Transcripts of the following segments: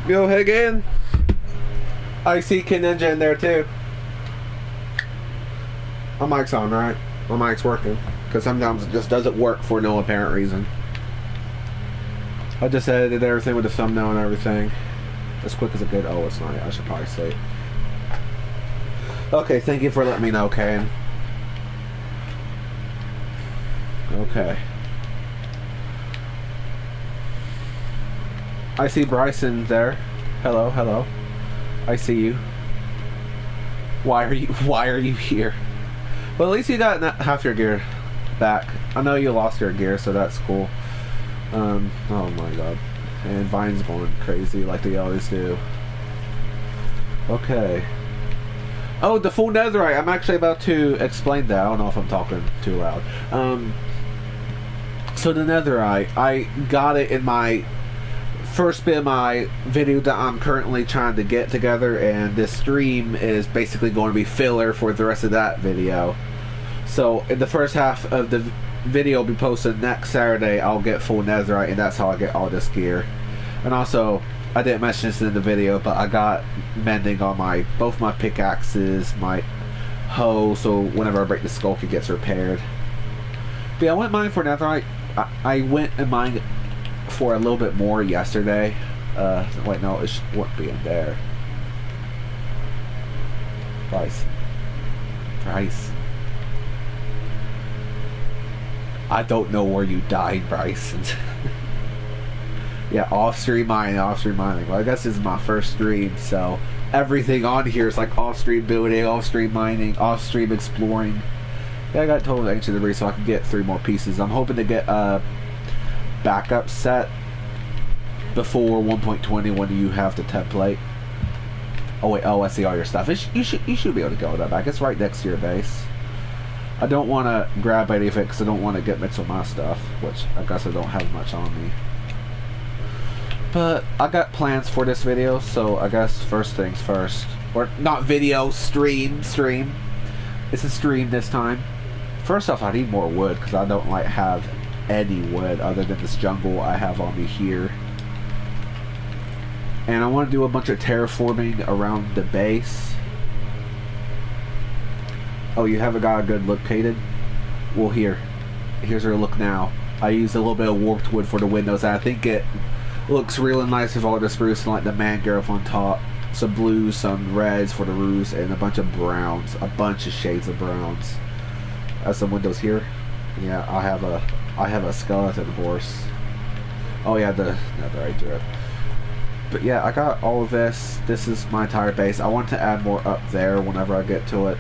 Yo, hey again. I see Kid Ninja in there too. My mic's on, right? My mic's working. Because sometimes it just doesn't work for no apparent reason. I just edited everything with the thumbnail and everything. As quick as it could. Oh, it's not. I should probably say it. Okay, thank you for letting me know, Kane. Okay. I see Bryson there. Hello, hello. I see you. Why are you here? Well, at least you got half your gear back. I know you lost your gear, so that's cool. Oh my god. And Vine's going crazy like they always do. Okay. Oh, the full netherite. I'm actually about to explain that. I don't know if I'm talking too loud. So the netherite, I got it in my first bit of my video that I'm currently trying to get together, and this stream is basically going to be filler for the rest of that video. So in the first half of the video will be posted next Saturday, I'll get full netherite, and that's how I get all this gear. And also, I didn't mention this in the video, but I got mending on both my pickaxes, my hoe, so whenever I break the skulk it gets repaired. But yeah, I went mining for netherite. I went and mined for a little bit more yesterday. Wait, no, it wouldn't be in there. Price. I don't know where you died, Bryce. Yeah, off-stream mining. Well, I guess this is my first stream, so everything on here is like off-stream building, off-stream mining, off-stream exploring. Yeah, I got total ancient debris so I can get 3 more pieces. I'm hoping to get a backup set before 1.20 when you have the template. Oh wait, oh I see all your stuff. You should be able to go with that back. It's right next to your base. I don't want to grab any of it because I don't want to get mixed with my stuff, which I guess I don't have much on me. But I got plans for this video, so I guess first things first. Or not video, stream. It's a stream this time. First off, I need more wood because I don't have any wood other than this jungle I have on me here. And I want to do a bunch of terraforming around the base. Oh, you haven't got a good look, Kaden? Well, here's our look now. I used a little bit of warped wood for the windows. I think it looks really nice with all the spruce and like the mangrove on top. Some blues, some reds for the roofs, and a bunch of browns. A bunch of shades of browns. Some windows here. Yeah, I have a skeleton horse. Oh yeah, the netherite drip. But yeah, I got all of this. This is my entire base. I want to add more up there whenever I get to it.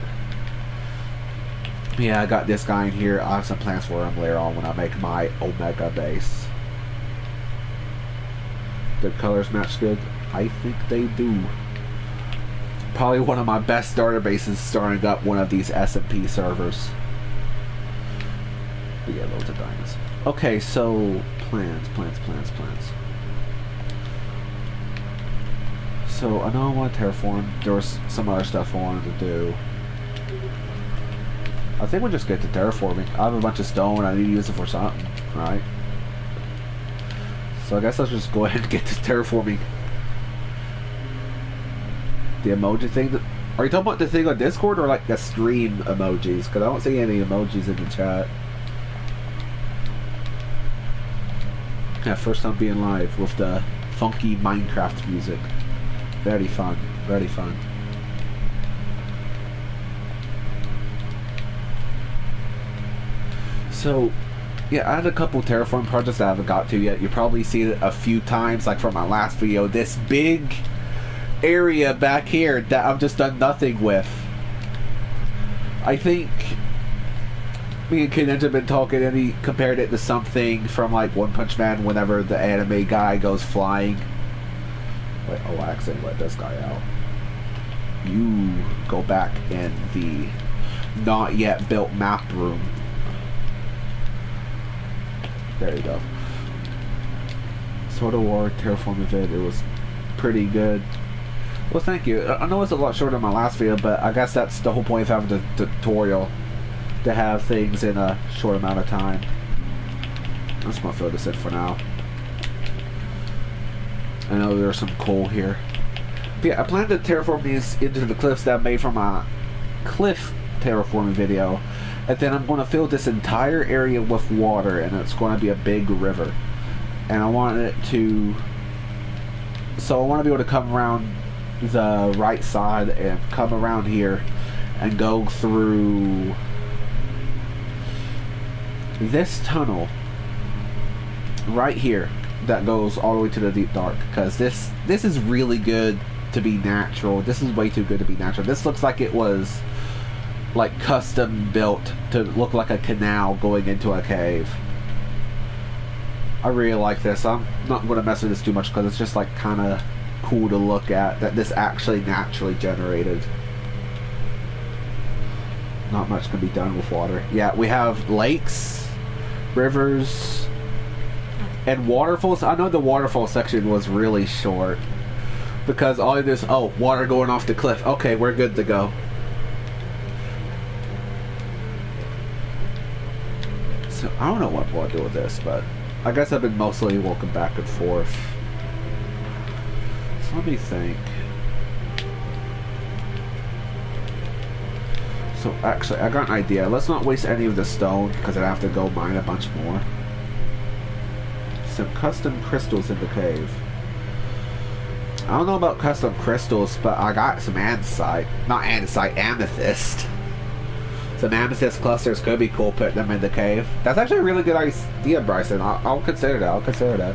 Yeah, I got this guy in here. I have some plans for him later on when I make my Omega base. The colors match good. I think they do. Probably one of my best starter bases starting up one of these SMP servers. But yeah, loads of diamonds. Okay, so plans. So I know I want to terraform. There was some other stuff I wanted to do. I think we'll just get to terraforming. I have a bunch of stone. I need to use it for something, right? So I guess let's just go ahead and get to terraforming. The emoji thing. Are you talking about the thing on Discord or like the stream emojis? Because I don't see any emojis in the chat. Yeah, first time being live with the funky Minecraft music. Very fun. Very fun. So, yeah, I had a couple terraform projects that I haven't got to yet. You probably see it a few times, like from my last video. This big area back here that I've just done nothing with. I think me and Kid Ninja have been talking, and he compared it to something from like One Punch Man whenever the anime guy goes flying. Wait, oh, I accidentally let this guy out. You go back in the not yet built map room. There you go. Sword of War, terraform event, it was pretty good. Well, thank you. I know it's a lot shorter than my last video, but I guess that's the whole point of having the tutorial, to have things in a short amount of time. I'm just gonna fill this in for now. I know there's some coal here. But yeah, I plan to terraform these into the cliffs that I made from my cliff terraforming video. And then I'm going to fill this entire area with water, and it's going to be a big river. And I want it to... So I want to be able to come around the right side and come around here and go through this tunnel right here that goes all the way to the deep dark, because this is really good to be natural. This is way too good to be natural. This looks like it was like custom built to look like a canal going into a cave. I really like this. I'm not going to mess with this too much because it's just like kind of cool to look at that this actually naturally generated. Not much can be done with water. Yeah, we have lakes, rivers, and waterfalls. I know the waterfall section was really short because all of this, oh, water going off the cliff. Okay, we're good to go. So I don't know what we'll do with this, but I guess I've been mostly walking back and forth. So let me think. So actually, I got an idea. Let's not waste any of the stone because I'd have to go mine a bunch more. Some custom crystals in the cave. I don't know about custom crystals, but I got some andesite. Not andesite, amethyst. Some amethyst clusters could be cool, putting them in the cave. That's actually a really good idea, Bryson. I'll consider that. I'll consider that.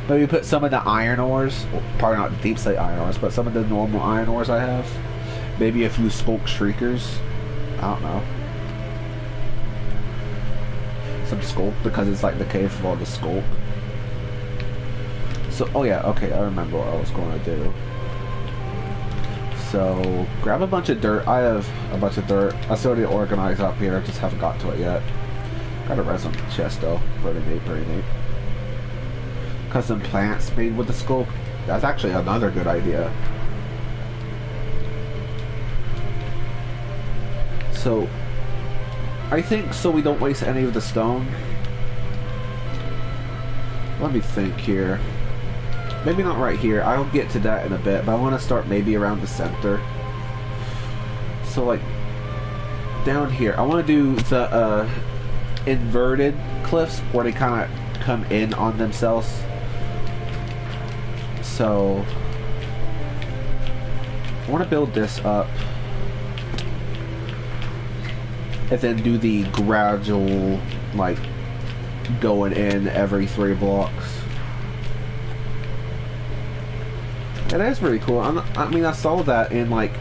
Maybe put some of the iron ores. Well, probably not deep slate iron ores, but some of the normal iron ores I have. Maybe a few skulk shriekers. I don't know. Some skulk, because it's like the cave for all the skulk. So, oh yeah, okay, I remember what I was going to do. So, grab a bunch of dirt. I have a bunch of dirt. I still need to organize up here. I just haven't got to it yet. Got a resin chest though. Pretty neat, pretty neat. Custom plants made with the scope. That's actually another good idea. So, I think so we don't waste any of the stone. Let me think here. Maybe not right here. I'll get to that in a bit, but I want to start maybe around the center. So like down here, I want to do the inverted cliffs where they kind of come in on themselves. So I want to build this up and then do the gradual like going in every 3 blocks. And that's pretty cool. I mean, I saw that in like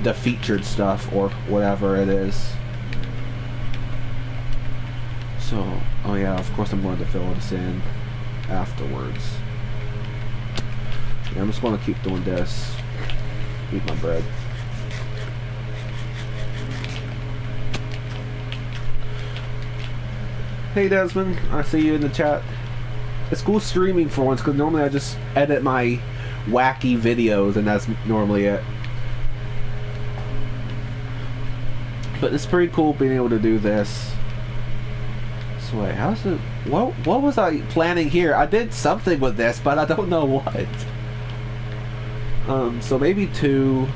the featured stuff or whatever it is. So, oh yeah, of course I'm going to fill this in afterwards. Yeah, I'm just going to keep doing this. Eat my bread. Hey Desmond, I see you in the chat. It's cool streaming for once, because normally I just edit my wacky videos and that's normally it. But it's pretty cool being able to do this. So wait, how's it... What was I planning here? I did something with this, but I don't know what. So maybe 2...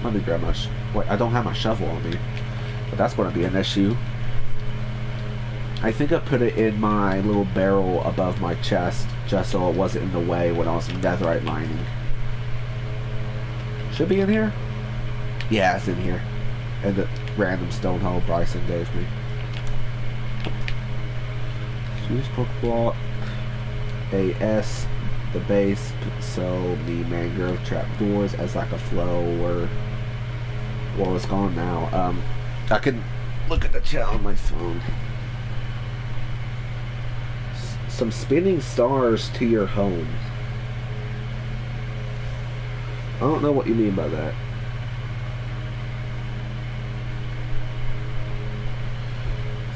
Let me grab my... Wait, I don't have my shovel on me. But that's going to be an issue. I think I put it in my little barrel above my chest just so it wasn't in the way when I was netherite mining. Should be in here? Yeah, it's in here. And the random stone hole Bryson gave me. Choose Pokeball. AS, the base, so the mangrove trapdoors as like a flow or... Well, it's gone now. I can look at the chat on my phone. Some spinning stars to your home. I don't know what you mean by that.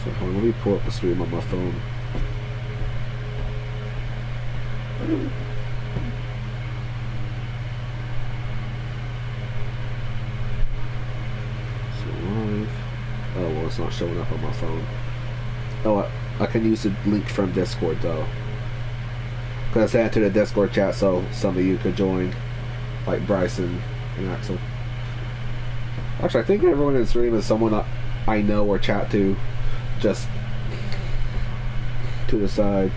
So hold on, let me pull up the stream on my phone. So live. Oh well, it's not showing up on my phone. Oh, I can use the link from Discord though. Because I sent it to the Discord chat so some of you could join, like Bryson and Axel. Actually, I think everyone in the stream is someone I know or chat to, just to the side.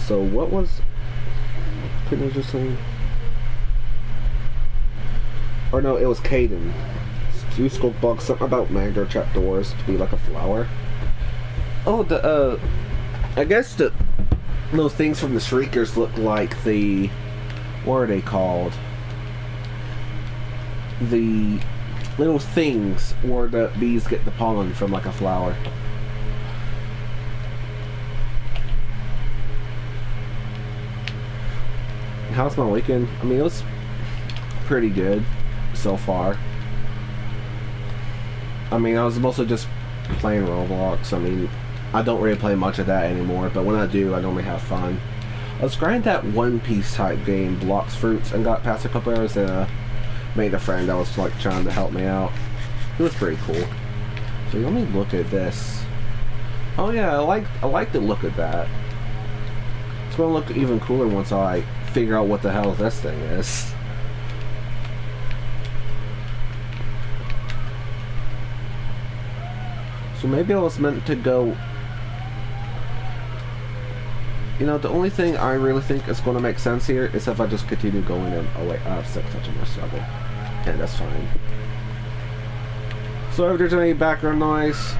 So what was Couldn't I just say? Or no, it was Caden. You spoke about something about mango trapdoors to be like a flower. Oh, I guess the little things from the Shriekers look like the, what are they called? The little things where the bees get the pollen from, like a flower. How's my weekend? I mean, it was pretty good so far. I mean, I was mostly just playing Roblox. I mean, I don't really play much of that anymore, but when I do, I normally have fun. I was grinding that One Piece type game, Blocks Fruits, and got past a couple hours and made a friend that was like trying to help me out. It was pretty cool. So let me look at this. Oh yeah, I like the look of that. It's gonna look even cooler once I figure out what the hell this thing is. So maybe I was meant to go... You know, the only thing I really think is going to make sense here is if I just continue going in... Oh wait, I have 6 touch on my struggle. Yeah, that's fine. So if there's any background noise,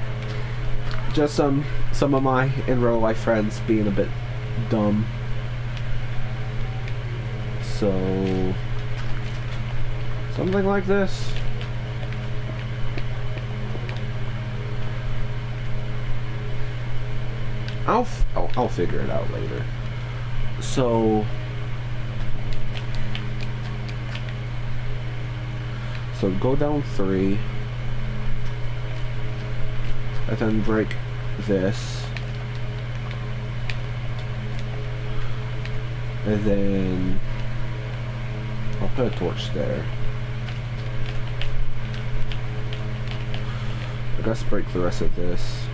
just some of my in real life friends being a bit dumb. So... something like this. I'll figure it out later. So go down 3 and then break this, and then I'll put a torch there. I guess break the rest of this.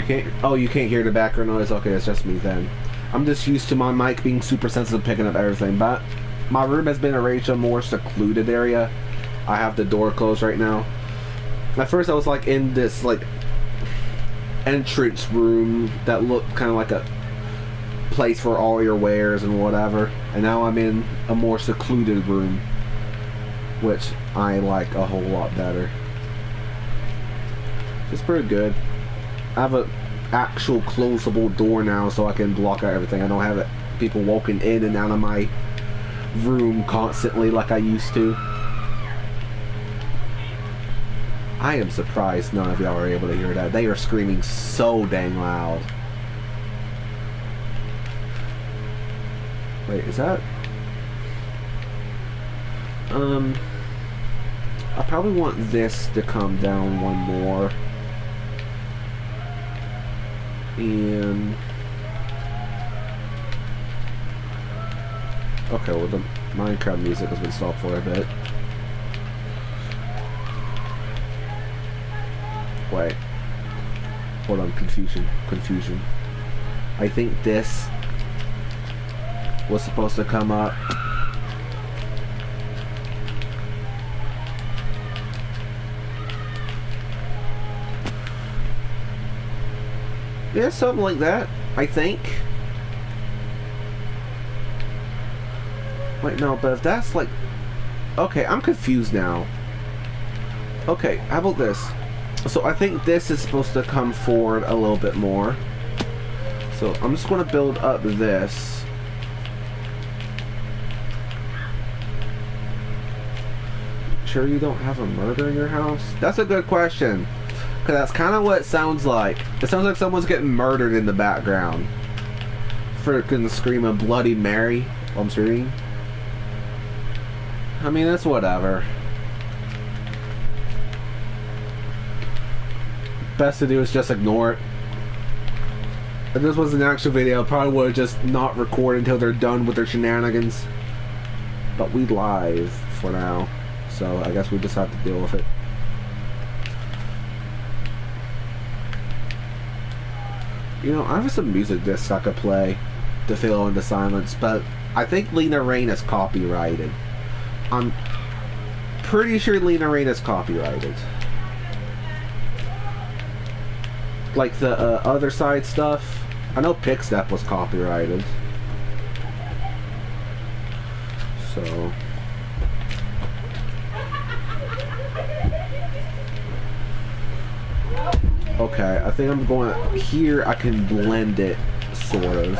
You can't hear the background noise? Okay, it's just me then. I'm just used to my mic being super sensitive, picking up everything, but my room has been arranged a more secluded area. I have the door closed right now. At first I was like in this like entrance room that looked kind of like a place for all your wares and whatever, and now I'm in a more secluded room, which I like a whole lot better. It's pretty good. I have an actual closable door now so I can block out everything. I don't have it, people walking in and out of my room constantly like I used to. I am surprised none of y'all are able to hear that. They are screaming so dang loud. Wait, is that... I probably want this to come down one more. And okay, well the Minecraft music has been stopped for a bit. Wait, hold on, confusion. I think this was supposed to come up. Yeah, something like that, I think. Wait, no, but if that's like... Okay, I'm confused now. Okay, how about this? So I think this is supposed to come forward a little bit more. So I'm just going to build up this. Sure you don't have a murder in your house? That's a good question. Because that's kind of what it sounds like. It sounds like someone's getting murdered in the background. Freaking scream of Bloody Mary while I'm streaming. I mean, that's whatever. Best to do is just ignore it. If this was an actual video, I probably would have just not recorded until they're done with their shenanigans. But we live for now, so I guess we just have to deal with it. You know, I have some music discs I could play to fill in the silence, but I think Lena Raine is copyrighted. I'm pretty sure Lena Raine is copyrighted. Like the other side stuff. I know Pick Step was copyrighted. So... okay, I think I'm going... here I can blend it, sort of.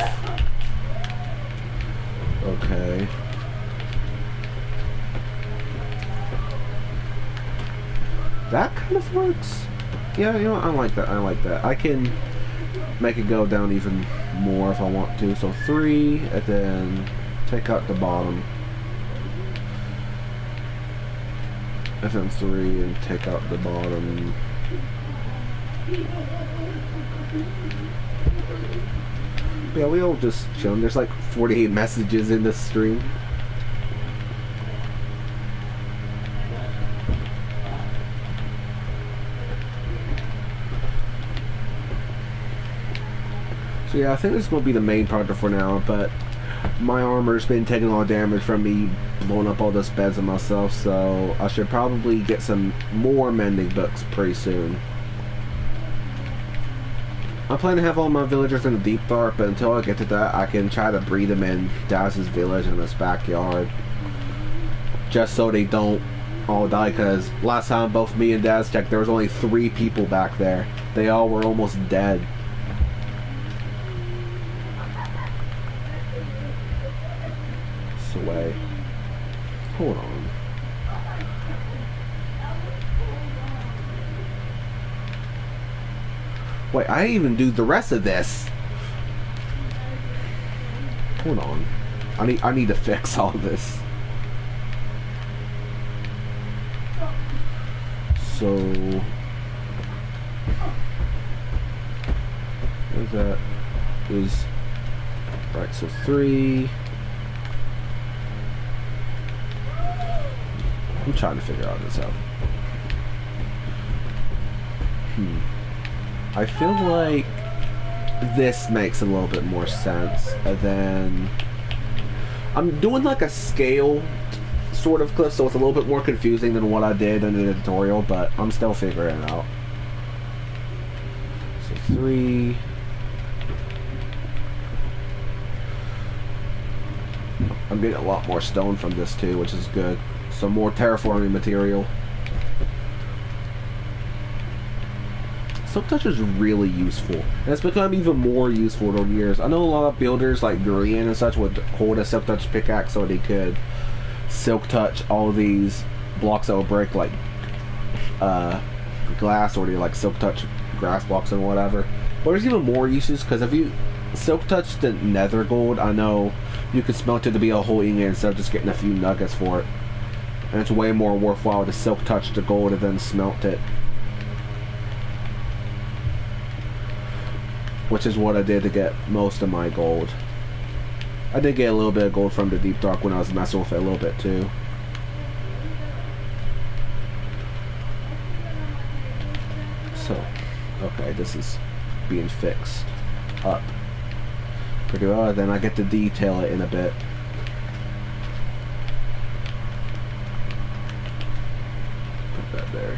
Okay. That kind of works. Yeah, you know, I like that. I like that. I can make it go down even more if I want to. So 3, and then take out the bottom. And then 3, and take out the bottom. Yeah, we all just chilling. There's like 48 messages in this stream. So yeah, I think this is going to be the main project for now, but my armor's been taking all damage from me blowing up all those beds on myself, so I should probably get some more mending books pretty soon. I plan to have all my villagers in the deep dark, but until I get to that, I can try to breed them in Daz's village in his backyard. Just so they don't all die, because last time both me and Daz checked, there was only 3 people back there. They all were almost dead. Away. Hold on. Wait, I didn't even do the rest of this. Hold on. I need to fix all this. So where's that? Is right, so 3. I'm trying to figure all this out. I feel like this makes a little bit more sense. And then I'm doing like a scale sort of clip, so it's a little bit more confusing than what I did in the tutorial, but I'm still figuring it out. So 3. I'm getting a lot more stone from this too, which is good. Some more terraforming material. Silk Touch is really useful, and it's become even more useful over the years. I know a lot of builders like Durian and such would hold a Silk Touch pickaxe so they could Silk Touch all these blocks that will break like glass, or they like Silk Touch grass blocks and whatever. But there's even more uses, because if you Silk Touch the nether gold, I know you could smelt it to be a whole ingot instead of just getting a few nuggets for it. And it's way more worthwhile to Silk Touch the gold and then smelt it. Which is what I did to get most of my gold. I did get a little bit of gold from the Deep Dark when I was messing with it a little bit too. So, okay, this is being fixed up pretty well. Then I get to detail it in a bit. There.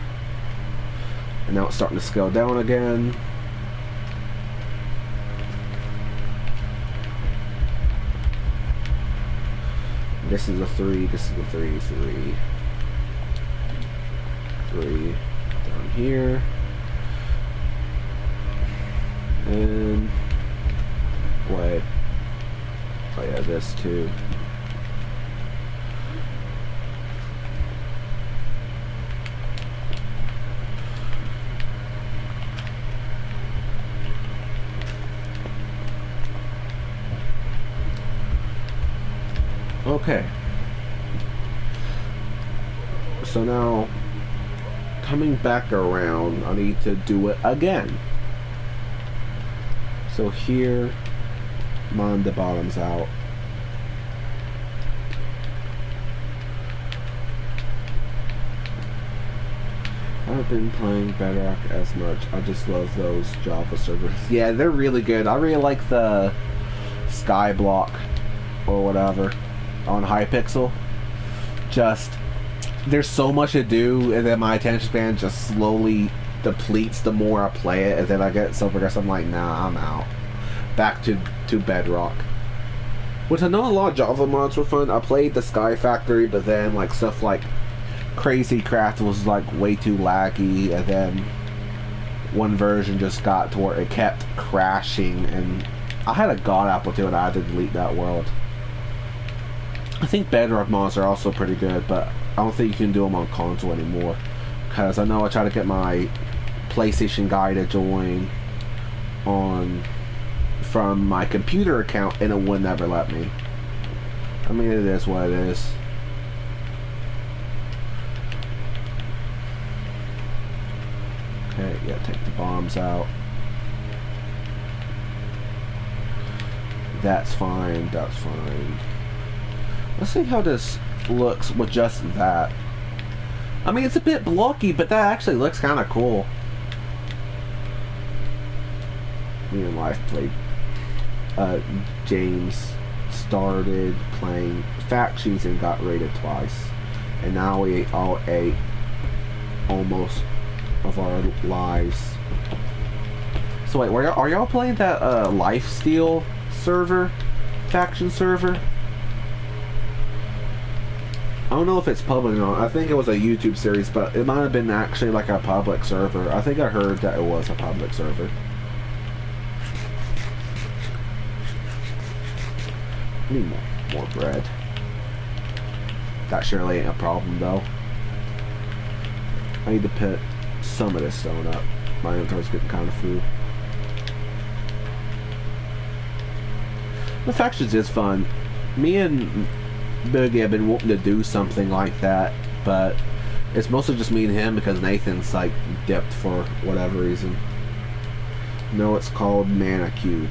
And now it's starting to scale down again. This is a 3, this is a 3, 3. 3 down here. And wait. Oh yeah, this too. Okay. So now, coming back around, I need to do it again. So here, mine the bottoms out. haven't been playing Bedrock as much. I just love those Java servers. Yeah, they're really good. I really like the Skyblock or whatever on Hypixel. Just there's so much to do, and then my attention span just slowly depletes the more I play it, and then I get so progressive. I'm like, nah, I'm out. Back to Bedrock. Which I know a lot of Java mods were fun. I played the Sky Factory, but then like stuff like Crazy Craft was like way too laggy, and then one version just got to where it kept crashing, and I had a god apple too, and I had to delete that world. I think Bedrock mods are also pretty good, but I don't think you can do them on console anymore, because I know I tried to get my PlayStation guy to join on from my computer account, and it would never let me. I mean, it is what it is. Okay, yeah, take the bombs out. That's fine, that's fine. Let's see how this looks with just that. I mean, it's a bit blocky, but that actually looks kind of cool. Me and wife played. James started playing factions and got raided twice, and now we all ate almost of our lives. So wait, are y'all playing that Lifesteal server, faction server? I don't know if it's public or not. I think it was a YouTube series, but it might have been actually like a public server. I think I heard that it was a public server. I need more bread. That surely ain't a problem though. I need to put some of this stone up. My inventory's getting kind of full. The factions is fun. Me and Boogie have been wanting to do something like that, but it's mostly just me and him because Nathan's like dipped for whatever reason. No, it's called Mana Cube.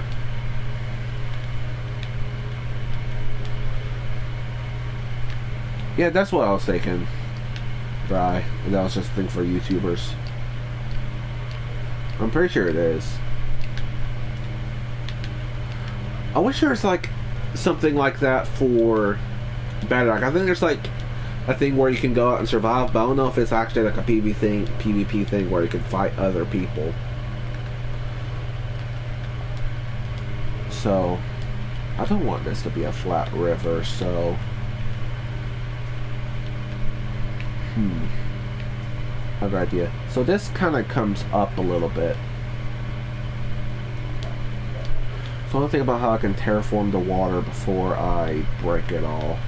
Yeah, that's what I was thinking. Right. That was just a thing for YouTubers. I'm pretty sure it is. I wish there was like something like that for Bedrock. I think there's like a thing where you can go out and survive, but I don't know if it's actually like a PvP thing where you can fight other people. So I don't want this to be a flat river, so I have an idea. So this kind of comes up a little bit. So I'll think about how I can terraform the water before I break it all.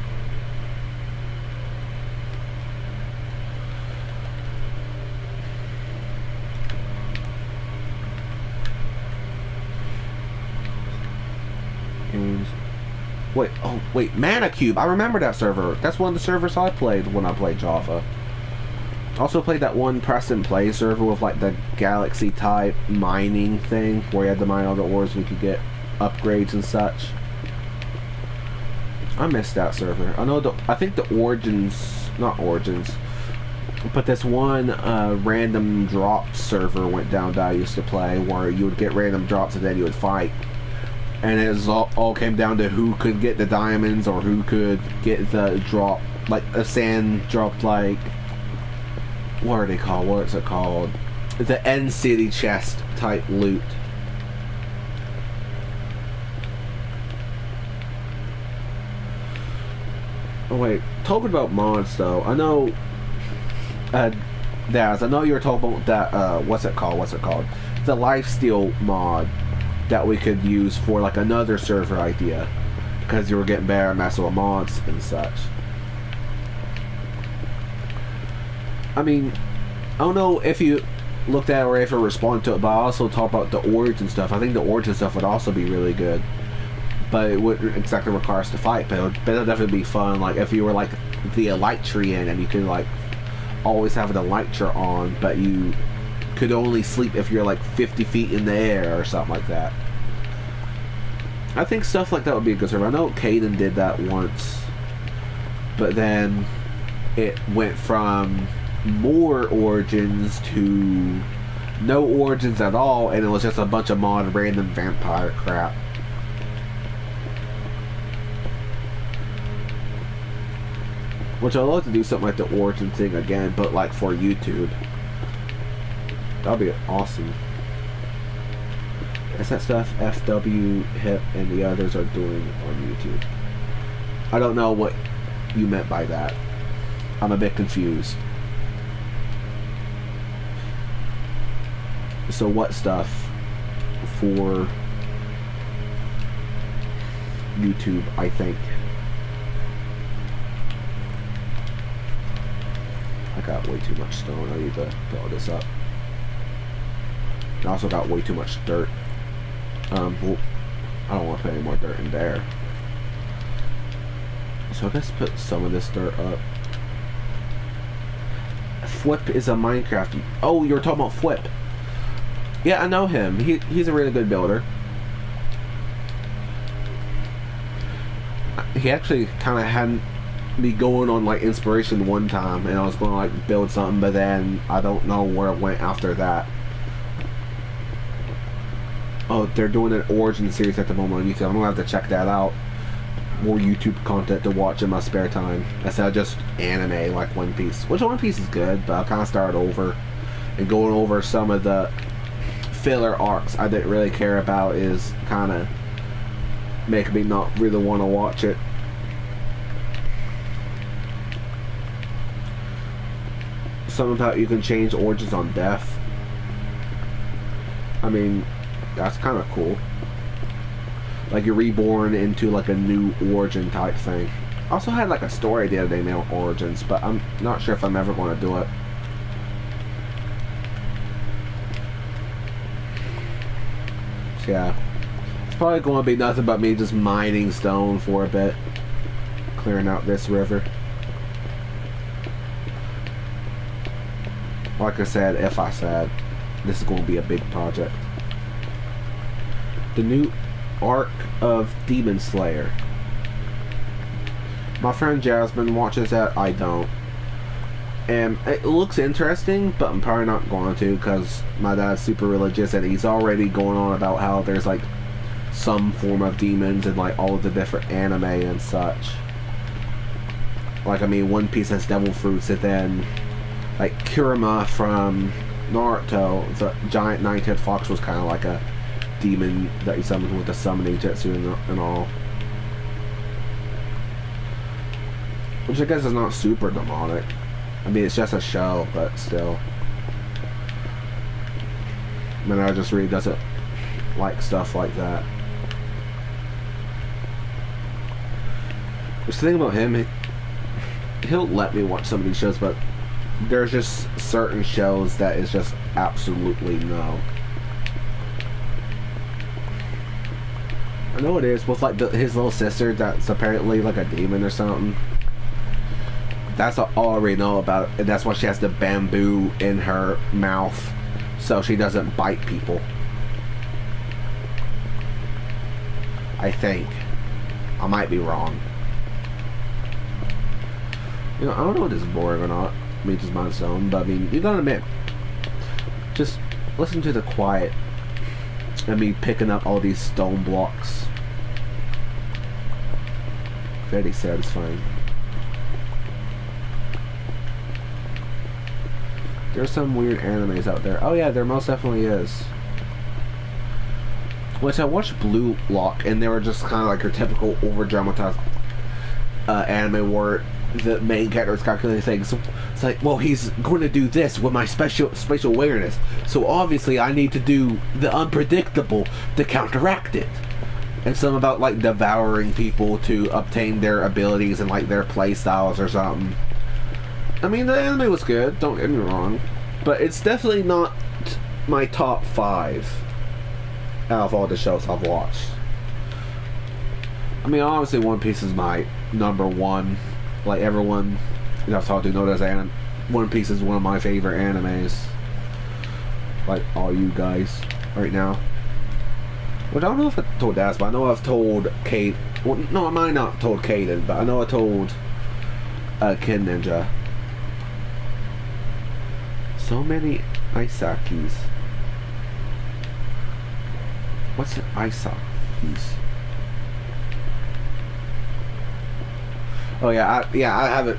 And wait, Mana Cube. I remember that server. That's one of the servers I played when I played Java. Also played that one press and play server with like the galaxy type mining thing where you had to mine all the ores and you could get upgrades and such. I missed that server. I think the not Origins, but this one random drop server went down that I used to play where you would get random drops and then you would fight. And it was all came down to who could get the diamonds or who could get the drop, like a sand drop, like what are they called? What is it called? The end city chest type loot. Oh wait, talking about mods though, I know Daz, I know you were talking about that what's it called? The Lifesteal mod that we could use for like another server idea, because you were getting better at messing with mods and such. I mean, I don't know if you looked at it or if you responded to it, but I also talked about the Origin stuff. I think the Origin stuff would also be really good, but it wouldn't exactly require us to fight, but it would definitely be fun, like if you were like the Elytrian and you could like always have the Elytra on, but you could only sleep if you're like 50 feet in the air or something like that. I think stuff like that would be a good server. I know Caden did that once, but then it went from more origins to no origins at all, and it was just a bunch of mod random vampire crap. Which I'd love to do something like the origin thing again, but like for YouTube. That'd be awesome. Is that stuff FW, HIP, and the others are doing on YouTube? I don't know what you meant by that. I'm a bit confused. So what stuff for YouTube, I think. I got way too much stone. I need to fill this up. I also got way too much dirt. Well, I don't want to put any more dirt in there. So I guess put some of this dirt up. Flip is a Minecraft. Oh, you were talking about Flip. Yeah, I know him. He's a really good builder. He actually kind of had me going on like inspiration one time, and I was going to like build something, but then I don't know where it went after that. Oh, they're doing an origin series at the moment on YouTube. I'm gonna have to check that out. More YouTube content to watch in my spare time instead of just anime like One Piece. Which One Piece is good, but I kind of started over and going over some of the filler arcs I didn't really care about is kind of making me not really want to watch it. Something about you can change origins on death. I mean, that's kind of cool. Like you're reborn into like a new origin type thing. I also had like a story the other day named Origins, but I'm not sure if I'm ever going to do it. So yeah, it's probably going to be nothing but me just mining stone for a bit, clearing out this river. Like I said, if I said, this is going to be a big project. The new arc of Demon Slayer. My friend Jasmine watches that, I don't. And it looks interesting, but I'm probably not going to because my dad's super religious and he's already going on about how there's like some form of demons in like all of the different anime and such. Like, I mean, One Piece has devil fruits, and then like Kurama from Naruto, the giant nine-tailed fox, was kind of like a demon that you summoned with the summoning jutsu and all. Which I guess is not super demonic. I mean, it's just a show, but still. I mean, I just really doesn't like stuff like that. Which the thing about him, he'll let me watch some of these shows, but there's just certain shows that is just absolutely no. I know it is with like his little sister that's apparently like a demon or something. That's all I already know about it, and that's why she has the bamboo in her mouth so she doesn't bite people. I think. I might be wrong. You know, I don't know if this is boring or not. Me just mind stone, but I mean, you gotta admit, just listen to the quiet and me picking up all these stone blocks. Very satisfying. There's some weird animes out there. Oh yeah, there most definitely is. Which I watched Blue Lock, and they were just kind of like your typical over-dramatized anime where the main character is calculating things. So it's like, well, he's going to do this with my spatial awareness, so obviously I need to do the unpredictable to counteract it. And some about like devouring people to obtain their abilities and like their play styles or something. I mean, the anime was good, don't get me wrong, but it's definitely not my top 5 out of all the shows I've watched. I mean, obviously One Piece is my #1. Like everyone I've talked to knows that One Piece is one of my favorite animes. Like all you guys right now. Which I don't know if I told Daz, but I know I've told Kate. Well, no, I might not have told Kaden, but I know I told Kid Ninja. So many Isakis. What's an Isakis? Oh yeah, I haven't.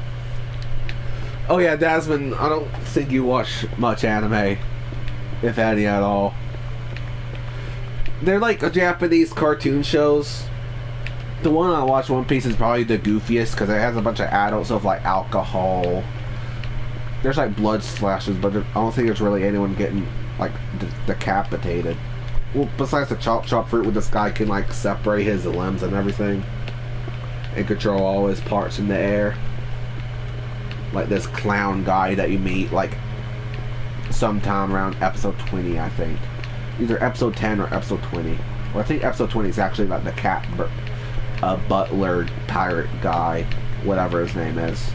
Oh yeah, Desmond, I don't think you watch much anime, if any at all. They're like Japanese cartoon shows. The one I watch, One Piece, is probably the goofiest because it has a bunch of adult stuff like alcohol. There's like blood splashes, but I don't think there's really anyone getting like decapitated. Well, besides the chop fruit, where this guy can like separate his limbs and everything and control all his parts in the air. Like this clown guy that you meet like sometime around episode 20, I think. Either episode 10 or episode 20. Or I think episode 20 is actually like the cat butler pirate guy, whatever his name is.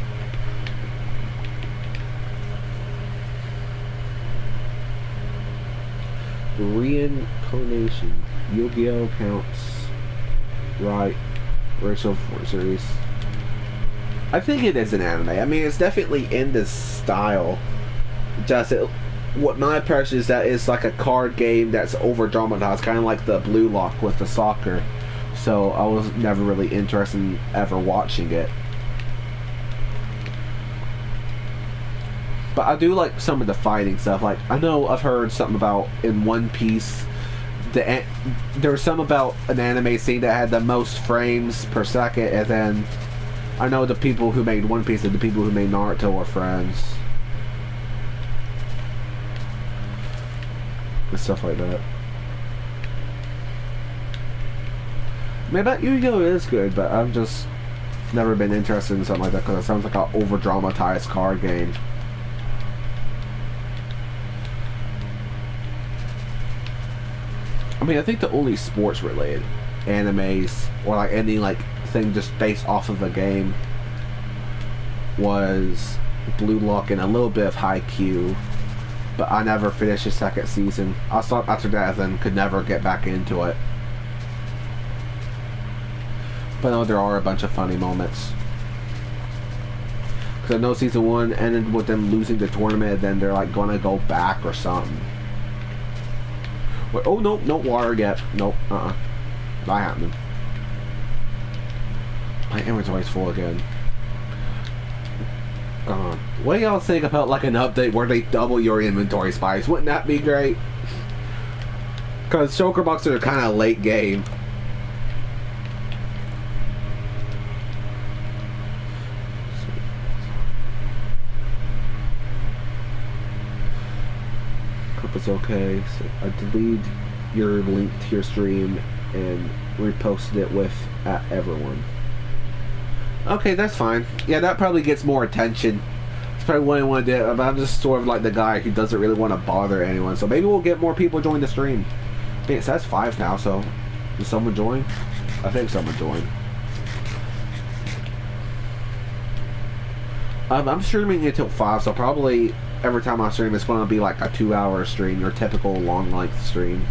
Reincarnation. Yu-Gi-Oh counts. Right. Ritual series. I think it is an anime. I mean, it's definitely in this style. Just what my impression is that it's like a card game that's over dramatized, kind of like the Blue Lock with the soccer. So I was never really interested in ever watching it. But I do like some of the fighting stuff. Like, I know I've heard something about in One Piece, there was some about an anime scene that had the most frames per second, and then I know the people who made One Piece and the people who made Naruto are friends. And stuff like that. Maybe Yu-Gi-Oh is good, but I've just never been interested in something like that because it sounds like an over-dramatized card game. I mean, I think the only sports-related animes or like any like thing just based off of a game was Blue Lock and a little bit of Haikyuu, but I never finished the second season. I stopped after that and could never get back into it. But I know there are a bunch of funny moments. Because I know season 1 ended with them losing the tournament, and then they're like gonna go back or something. Wait, oh nope, no water yet. Nope, not happening. My inventory's full again. What do y'all think about like an update where they double your inventory spice? Wouldn't that be great? Because Shulker Boxes are kind of late game. It's okay. So I deleted your link to your stream and reposted it with @everyone. Okay, that's fine. Yeah, that probably gets more attention. It's probably what I want to do. But I'm just sort of like the guy who doesn't really want to bother anyone. So maybe we'll get more people join the stream. I think it says 5 now. So did someone join? I think someone joined. I'm streaming until 5, so probably every time I stream it's going to be like a 2-hour stream, your typical long length stream.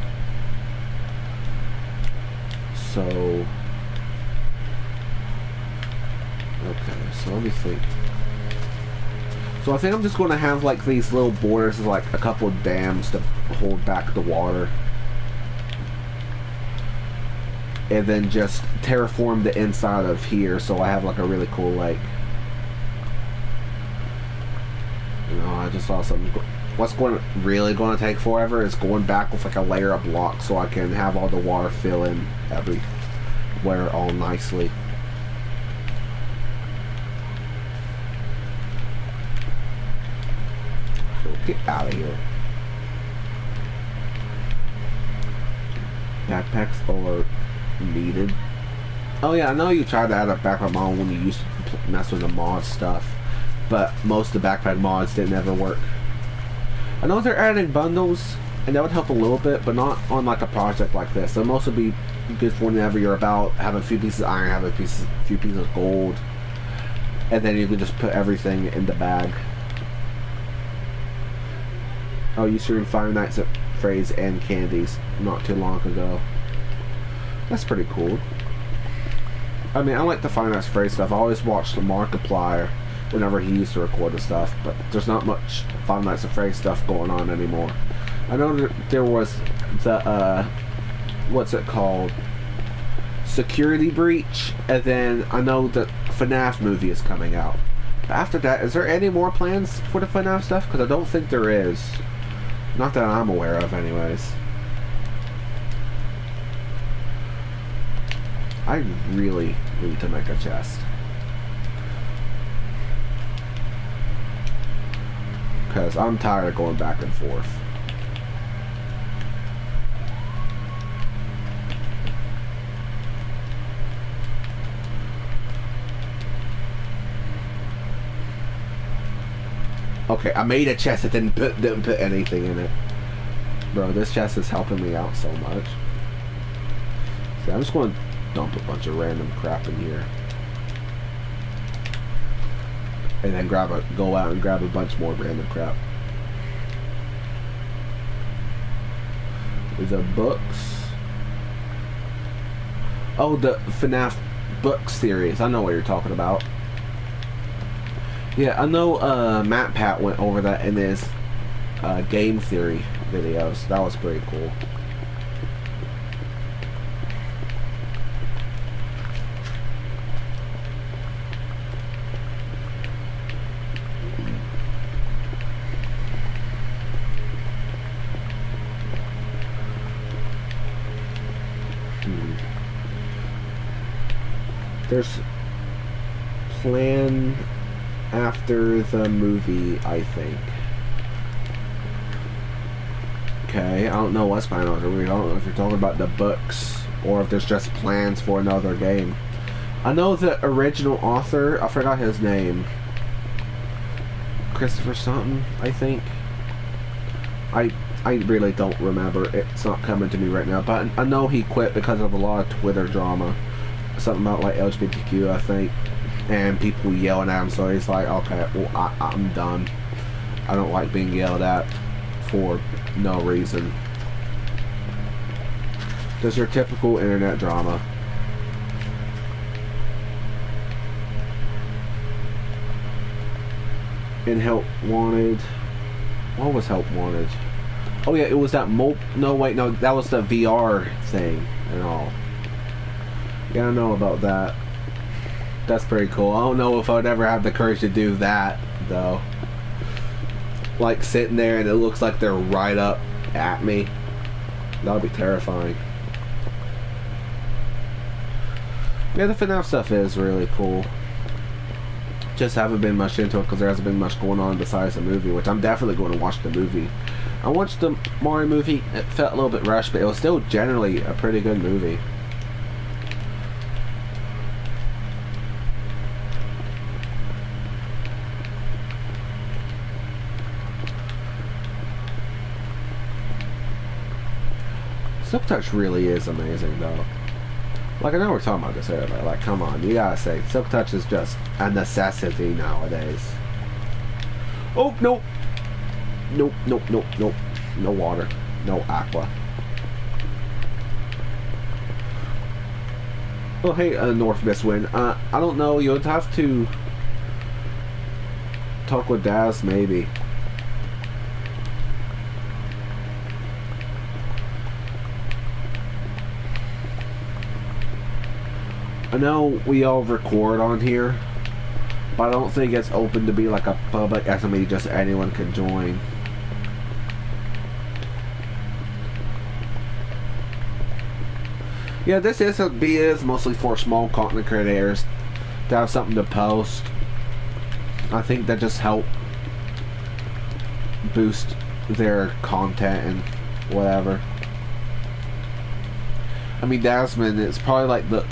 So okay, so let me think. So I think I'm just going to have like these little borders of like a couple of dams to hold back the water, and then just terraform the inside of here so I have like a really cool lake. You know, I just saw something. What's really going to take forever is going back with like a layer of blocks so I can have all the water fill in everywhere all nicely. So get out of here. Backpacks are needed. Oh yeah, I know you tried to add a backpack mod when you used to mess with the mod stuff, but most of the backpack mods didn't ever work. I know they're adding bundles, and that would help a little bit, but not on like a project like this. So most would be good for whenever you're about having a few pieces of iron, have a few pieces of gold, and then you can just put everything in the bag. Oh, you streamed Five Nights at Freddy's and Candies not too long ago. That's pretty cool. I mean, I like the Five Nights at Freddy's stuff. I always watched the Markiplier whenever he used to record the stuff, but there's not much Five Nights at Freddy's stuff going on anymore. I know that there was the, what's it called? Security Breach, and then I know that FNAF movie is coming out. After that, is there any more plans for the FNAF stuff? Because I don't think there is. Not that I'm aware of, anyways. I really need to make a chest. Because I'm tired of going back and forth. Okay, I made a chest that didn't put anything in it. Bro, this chest is helping me out so much. See, I'm just going to dump a bunch of random crap in here. And then go out and grab a bunch more random crap. The books. Oh, the FNAF book series. I know what you're talking about. Yeah, I know Matt Pat went over that in his game theory videos. That was pretty cool. There's plan after the movie, I think. Okay, I don't know what's planned on the movie. I don't know if you're talking about the books or if there's just plans for another game. I know the original author, I forgot his name. Christopher something, I think. I really don't remember. It's not coming to me right now, but I know he quit because of a lot of Twitter drama. Something about like LGBTQ, I think, and people yelling at him. So he's like, okay, well, I'm done. I don't like being yelled at for no reason. Just your typical internet drama. In Help Wanted. What was Help Wanted? Oh yeah, it was that no wait, no, that was the VR thing and all. Yeah, I know about that. That's pretty cool. I don't know if I would ever have the courage to do that, though. Like, sitting there and it looks like they're right up at me. That would be terrifying. Yeah, the FNAF stuff is really cool. Just haven't been much into it because there hasn't been much going on besides the movie, which I'm definitely going to watch the movie. I watched the Mario movie. It felt a little bit rushed, but it was still generally a pretty good movie. Silk Touch really is amazing, though. Like, I know we're talking about this earlier. Like, come on, you gotta say, Silk Touch is just a necessity nowadays. Oh, nope. Nope, nope, nope, nope. No water. No aqua. Oh, hey, North Miss Wind. I don't know. You'll have to talk with Daz, maybe. I know we all record on here, but I don't think it's open to be like a public SME, just anyone can join. Yeah, this is mostly for small content creators to have something to post. I think that just help boost their content and whatever. I mean, Dasman is probably like the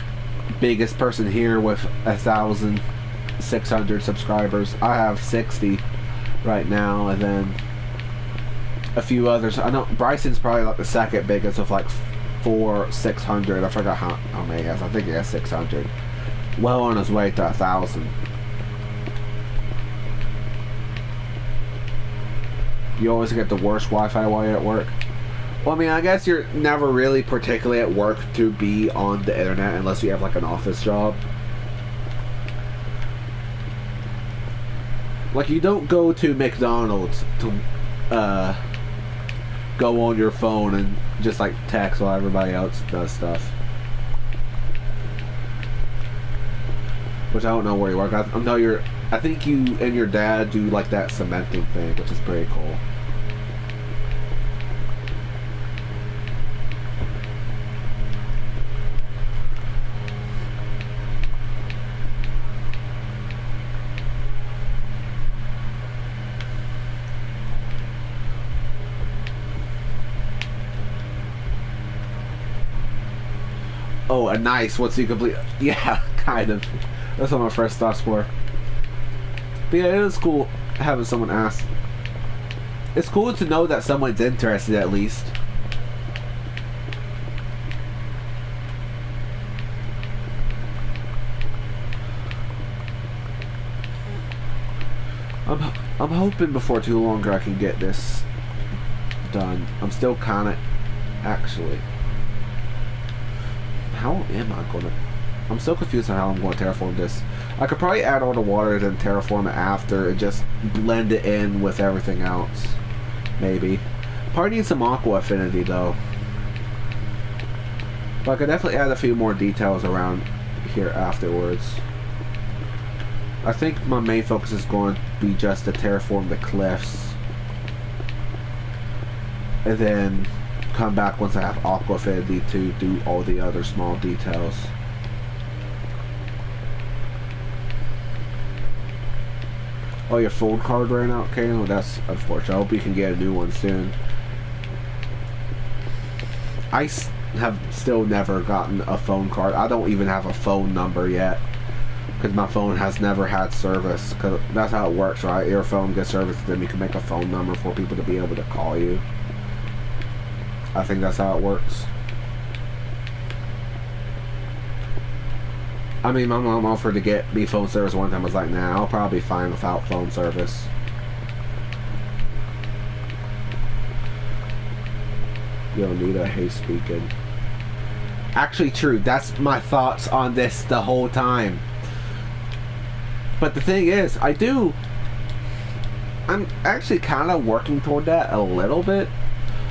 biggest person here with 1,600 subscribers. I have 60 right now, and then a few others. I know Bryson's probably like the second biggest with like 600. I forgot how many he has. I think he has 600. Well on his way to 1,000. You always get the worst Wi-Fi while you're at work. Well, I mean, I guess you're never really particularly at work to be on the internet unless you have like an office job. Like, you don't go to McDonald's to go on your phone and just like text while everybody else does stuff. Which I don't know where you work. I know you're. I think you and your dad do like that cementing thing, which is pretty cool. Oh, a nice. Once you complete. Yeah, kind of. That's what my first thoughts were. But yeah, it is cool having someone ask. It's cool to know that someone's interested at least. I'm hoping before too long I can get this done. I'm still kind of actually. How am I gonna? I'm so confused on how I'm going to terraform this. I could probably add all the water and then terraform it after and just blend it in with everything else. Maybe. Probably need some aqua affinity though. But I could definitely add a few more details around here afterwards. I think my main focus is going to be just to terraform the cliffs. And then come back once I have aqua affinity to do all the other small details. Oh, your phone card ran out, Kano? That's unfortunate. I hope you can get a new one soon. I have still never gotten a phone card. I don't even have a phone number yet. Because my phone has never had service. Cause that's how it works, right? Your phone gets service, then you can make a phone number for people to be able to call you. I think that's how it works. I mean, my mom offered to get me phone service one time. I was like, nah, I'll probably be fine without phone service. Yo, Nita, hey, speaking. Actually, true. That's my thoughts on this the whole time. But the thing is, I'm actually kind of working toward that a little bit.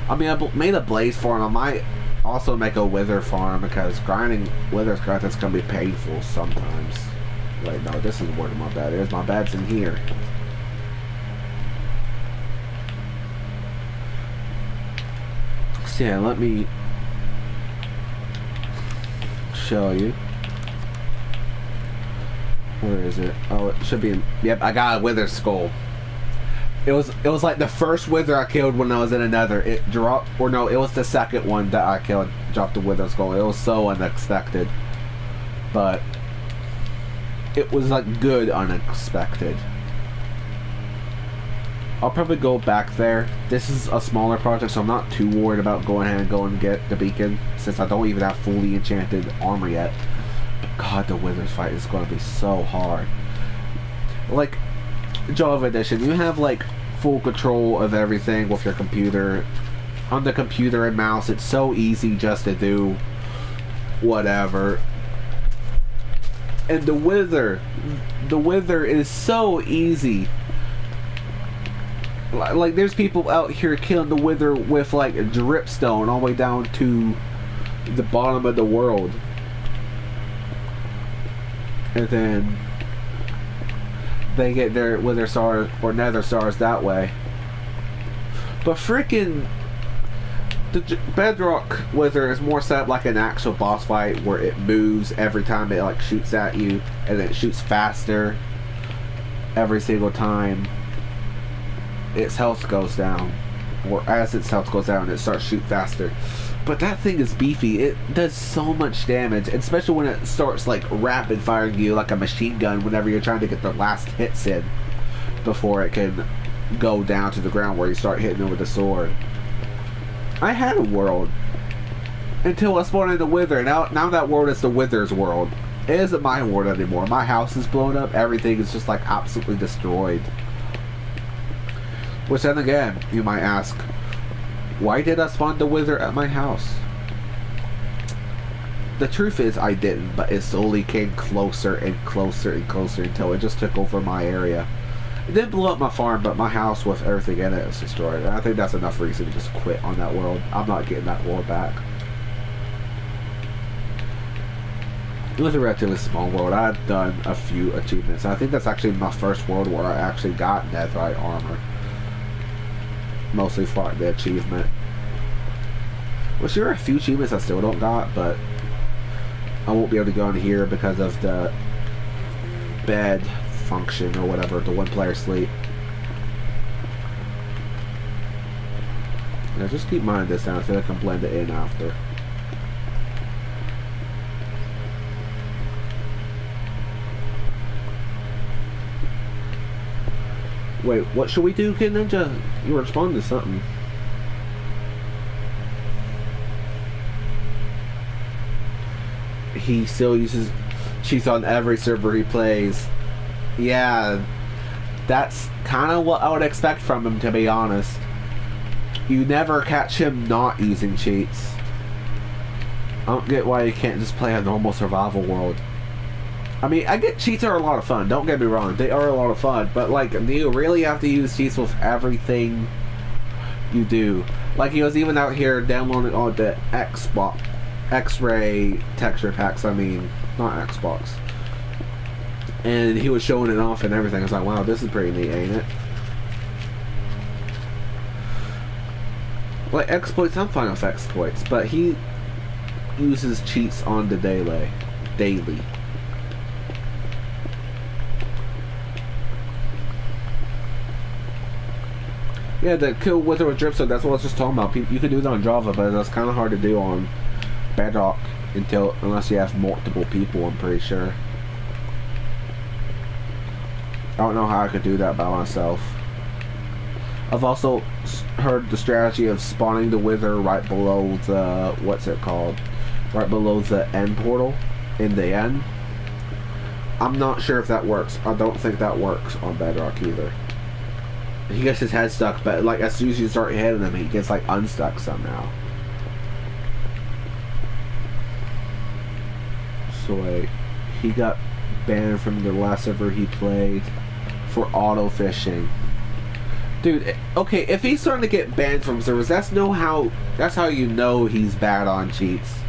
I mean, I made a blaze farm. I might also make a wither farm because grinding withers, that's going to be painful sometimes. Wait, no, this isn't where my bed is. My bed's in here. So yeah, let me show you. Where is it? Oh, it should be in... Yep, I got a wither skull. It was like the first wither I killed when I was in another. It dropped, or no, it was the second one that I killed. Dropped the wither skull. It was so unexpected, but it was like good unexpected. I'll probably go back there. This is a smaller project, so I'm not too worried about going ahead and going to get the beacon since I don't even have fully enchanted armor yet. But God, the withers fight is going to be so hard. Like Java Edition, you have like full control of everything with your computer. On the computer and mouse, it's so easy just to do whatever. And the wither is so easy. Like there's people out here killing the wither with like a dripstone all the way down to the bottom of the world. And then they get their wither stars or nether stars that way. But freaking the bedrock wither is more set up like an actual boss fight where it moves every time it like shoots at you, and then it shoots faster every single time its health goes down, or as its health goes down it starts to shoot faster. But that thing is beefy. It does so much damage, especially when it starts like rapid firing you like a machine gun whenever you're trying to get the last hits in before it can go down to the ground where you start hitting it with the sword. I had a world until I spawned in the wither. Now that world is the wither's world. It isn't my world anymore. My house is blown up. Everything is just like absolutely destroyed. Which then again, you might ask, why did I spawn the wither at my house? The truth is I didn't, but it slowly came closer and closer and closer until it just took over my area. It didn't blow up my farm, but my house with everything in it is destroyed. And I think that's enough reason to just quit on that world. I'm not getting that world back. It was a relatively small world. I had done a few achievements. I think that's actually my first world where I actually got netherite armor. Mostly for the achievement. Well, sure, a few achievements I still don't got, but I won't be able to go in here because of the bed function or whatever, the one player sleep. Now just keep mining this down so I can blend it in after. Wait, what should we do, Kid Ninja? You were responding to something. He still uses cheats on every server he plays. Yeah, that's kind of what I would expect from him, to be honest. You never catch him not using cheats. I don't get why you can't just play a normal survival world. I mean, I get cheats are a lot of fun, don't get me wrong, they are a lot of fun, but like, do you really have to use cheats with everything you do? Like, he was even out here downloading all the Xbox X-ray texture packs, I mean, not Xbox, and he was showing it off and everything. I was like, wow, this is pretty neat, ain't it? Like, exploits, I'm fine with exploits, but he uses cheats on the daily. Yeah, the kill wither with drip, so that's what I was just talking about. You could do that on Java, but that's kind of hard to do on Bedrock unless you have multiple people, I'm pretty sure. I don't know how I could do that by myself. I've also heard the strategy of spawning the wither right below the, what's it called? Right below the end portal in the end. I'm not sure if that works. I don't think that works on Bedrock either. He gets his head stuck, but like as soon as you start hitting him, he gets like unstuck somehow. So like, he got banned from the last server he played for auto fishing. Dude, okay, if he's starting to get banned from servers, that's how you know he's bad on cheats.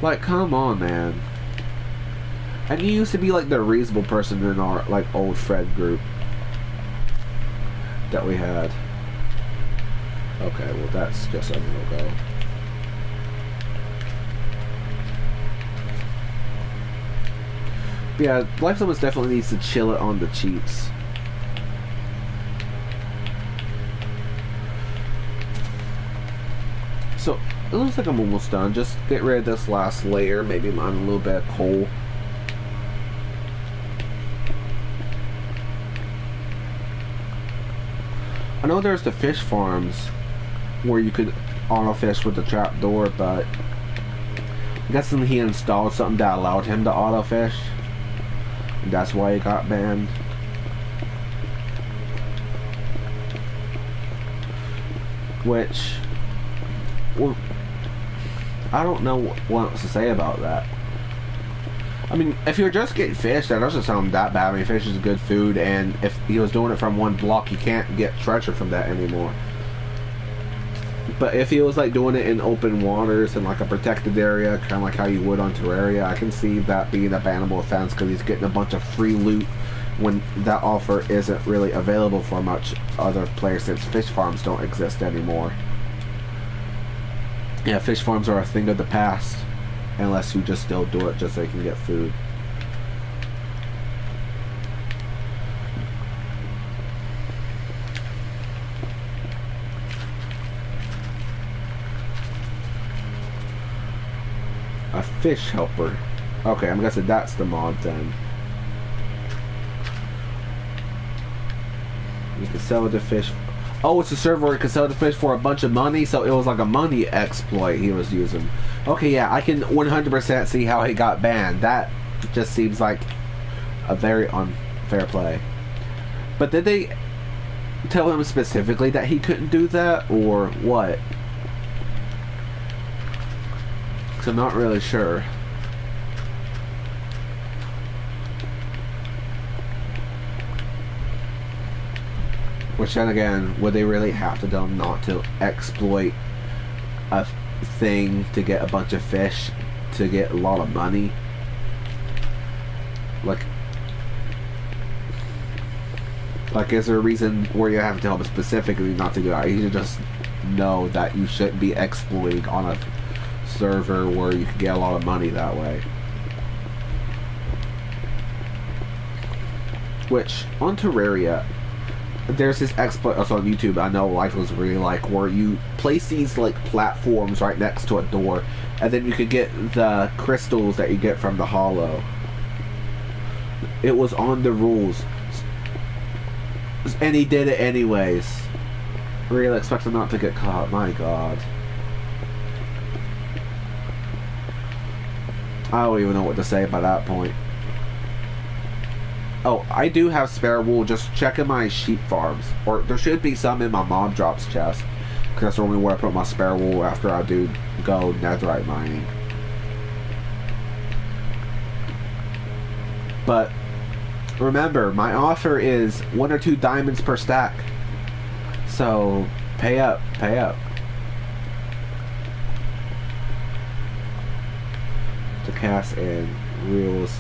Like, come on, man. And he used to be like the reasonable person in our like old Fred group that we had. Okay, well that's just a no-go. Yeah, Life Summons definitely needs to chill it on the cheats. So, it looks like I'm almost done. Just get rid of this last layer, maybe mine a little bit of coal. I know there's the fish farms where you could auto fish with the trap door, but I'm guessing he installed something that allowed him to auto fish, and that's why he got banned. Which, well, I don't know what else to say about that. I mean, if you're just getting fish, that doesn't sound that bad. I mean, fish is good food, and if he was doing it from one block, you can't get treasure from that anymore. But if he was like doing it in open waters and like a protected area, kind of like how you would on Terraria, I can see that being a bannable offense because he's getting a bunch of free loot when that offer isn't really available for much other players since fish farms don't exist anymore. Yeah, fish farms are a thing of the past. Unless you just still do it just so you can get food. A fish helper. Okay, I'm guessing that's the mod then. You can sell the fish. Oh, it's a server where you can sell the fish for a bunch of money, so it was like a money exploit he was using. Okay, yeah, I can 100% see how he got banned. That just seems like a very unfair play. But did they tell him specifically that he couldn't do that, or what? Because I'm not really sure. Which then again, would they really have to do not to exploit a thing to get a bunch of fish to get a lot of money? Like, is there a reason where you have to tell them specifically not to do that? You should just know that you shouldn't be exploiting on a server where you can get a lot of money that way. Which, on Terraria, there's this exploit also on YouTube I know Life was really like, where you place these like platforms right next to a door, and then you could get the crystals that you get from the hollow. It was on the rules. And he did it anyways. Really expect him not to get caught. My god. I don't even know what to say by that point. Oh, I do have spare wool. Just checking my sheep farms. Or there should be some in my mom drops chest. Because that's normally where I put my spare wool after I do go netherite mining. But remember, my offer is 1 or 2 diamonds per stack. So, pay up, pay up. To cast and reels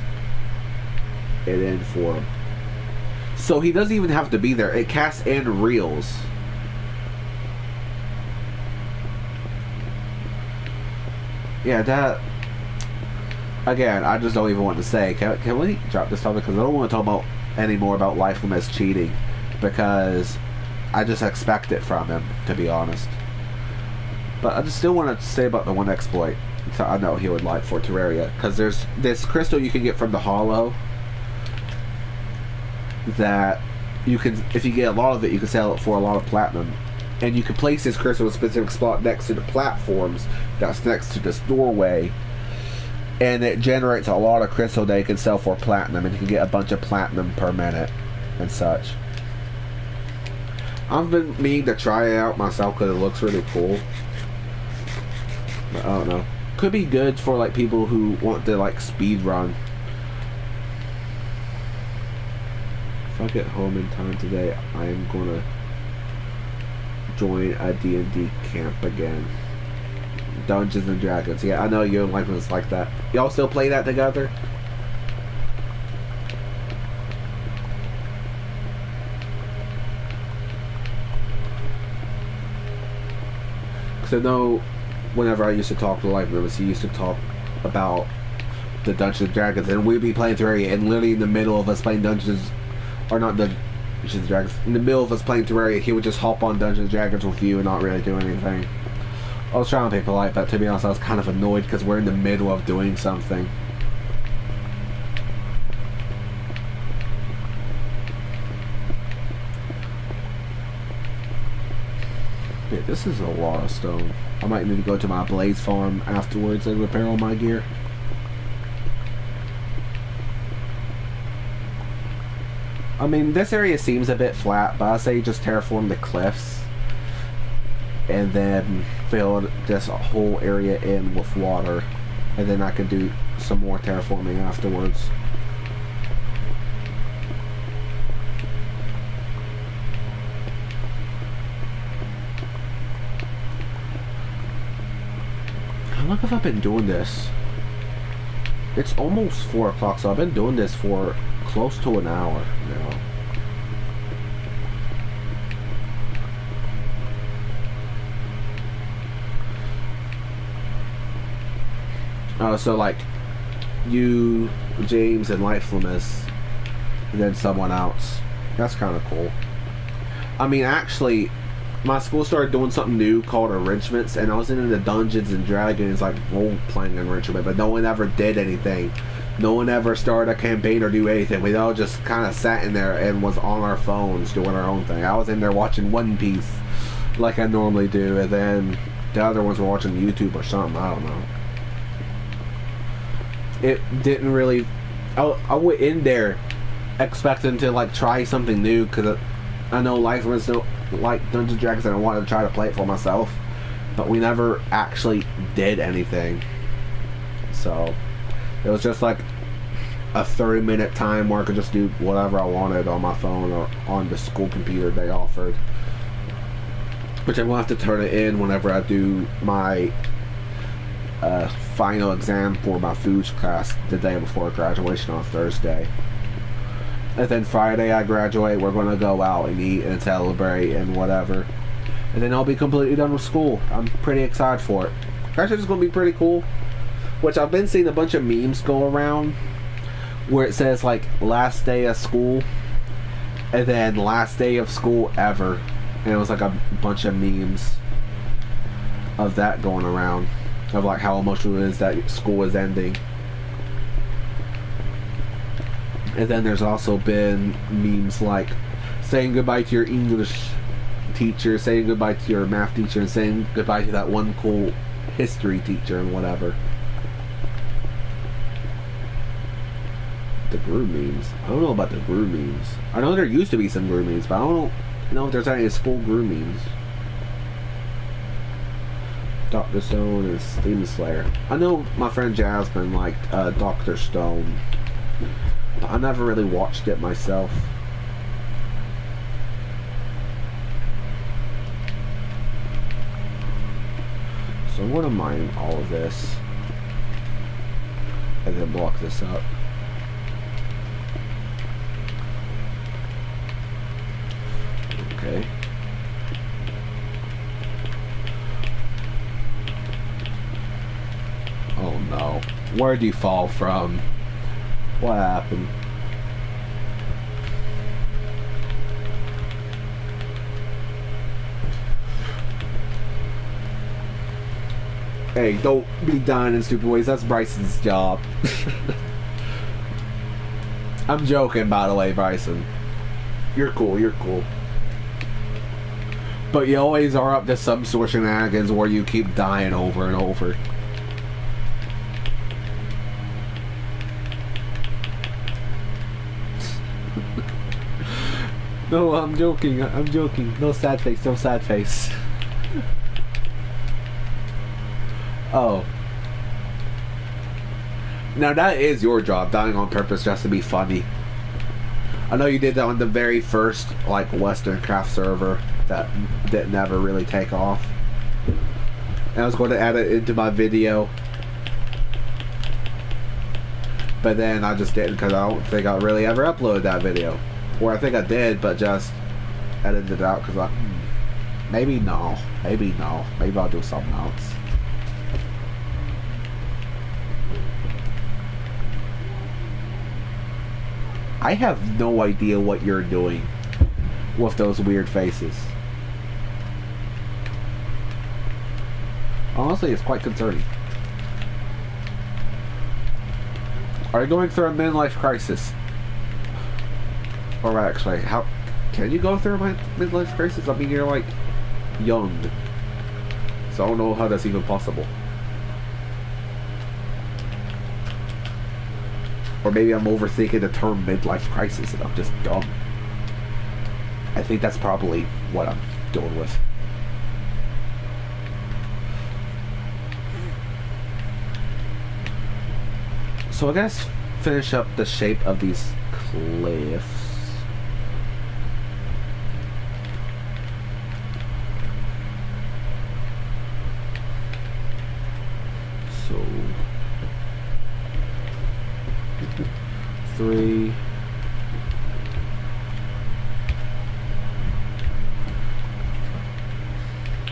it in for him. So he doesn't even have to be there. It casts and reels. Yeah, that... Again, I just don't even want to say. Can we drop this topic? Because I don't want to talk about any more about Lifeless cheating, because I just expect it from him, to be honest. But I just still want to say about the one exploit. So I know he would like for Terraria, because there's this crystal you can get from the hollow that you can, if you get a lot of it, you can sell it for a lot of platinum. And you can place this crystal in a specific spot next to the platforms that's next to this doorway, and it generates a lot of crystal that you can sell for platinum, and you can get a bunch of platinum per minute and such. I've been meaning to try it out myself because it looks really cool, but I don't know. Could be good for like people who want to like speed run. If I get home in time today, I am gonna join a D&D camp again. Dungeons and Dragons. Yeah, I know you and Lifeless like that. Y'all still play that together? Because I know whenever I used to talk to Lifeless, he used to talk about the Dungeons and Dragons, and we'd be playing Terraria, and literally in the middle of us playing Dungeons, or not Dungeons and Dragons, in the middle of us playing Terraria, he would just hop on Dungeons and Dragons with you and not really do anything. I was trying to be polite, but to be honest, I was kind of annoyed because we're in the middle of doing something. Yeah, this is a lot of stone. I might need to go to my blaze farm afterwards and repair all my gear. I mean, this area seems a bit flat, but I say just terraform the cliffs and then fill this whole area in with water, and then I can do some more terraforming afterwards. How long have I been doing this? It's almost 4 o'clock, so I've been doing this for close to an hour now. So like you, James, and Lifeless, and then someone else. That's kind of cool. I mean, actually, my school started doing something new called enrichments, and I was in the Dungeons and Dragons like role-playing enrichment, but no one ever did anything. No one ever started a campaign or do anything. We all just kind of sat in there and was on our phones doing our own thing. I was in there watching One Piece like I normally do, and then the other ones were watching YouTube or something. I don't know. It didn't really... I went in there expecting to like try something new, because I know Lifeless don't like Dungeons and Dragons and I wanted to try to play it for myself, but we never actually did anything. So it was just like a 30-minute time where I could just do whatever I wanted on my phone or on the school computer they offered. Which I'm going to have to turn it in whenever I do my final exam for my foods class the day before graduation on Thursday. And then Friday I graduate, we're going to go out and eat and celebrate and whatever. And then I'll be completely done with school. I'm pretty excited for it. Actually, it's going to be pretty cool. Which I've been seeing a bunch of memes go around where it says like last day of school and then last day of school ever. And it was like a bunch of memes of that going around. Of like how emotional it is that school is ending. And then there's also been memes like saying goodbye to your English teacher, saying goodbye to your math teacher, and saying goodbye to that one cool history teacher and whatever. The Gru memes. I don't know about the Gru memes. I know there used to be some Gru memes, but I don't know if there's any full Gru memes. Dr. Stone and Demon Slayer. I know my friend Jasmine liked Dr. Stone, but I never really watched it myself. So I'm going to mine all of this and then block this up. Okay. Oh no. Where'd you fall from? What happened? Hey, don't be dying in stupid ways. That's Bryson's job. I'm joking, by the way, Bryson. You're cool, you're cool. But you always are up to some sort of shenanigans where you keep dying over and over. No, I'm joking. I'm joking. No sad face. No sad face. Oh. Now that is your job, dying on purpose just to be funny. I know you did that on the very first, like, Western Craft server that didn't ever really take off. And I was going to add it into my video. But then I just didn't because I don't think I really ever uploaded that video. Or I think I did, but just edited it out because maybe no. Maybe no. Maybe I'll do something else. I have no idea what you're doing with those weird faces. Honestly, it's quite concerning. Are you going through a midlife crisis? Or actually, how can you go through a midlife crisis? I mean, you're like young, so I don't know how that's even possible. Or maybe I'm overthinking the term midlife crisis and I'm just dumb. I think that's probably what I'm dealing with. So I guess finish up the shape of these cliffs. So 3.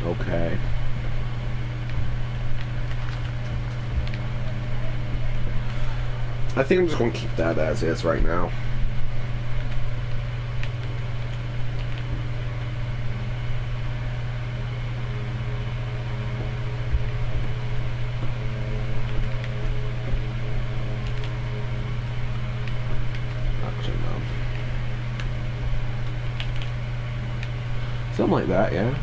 Okay. I think I'm just going to keep that as is right now. Actually, no. Something like that, yeah.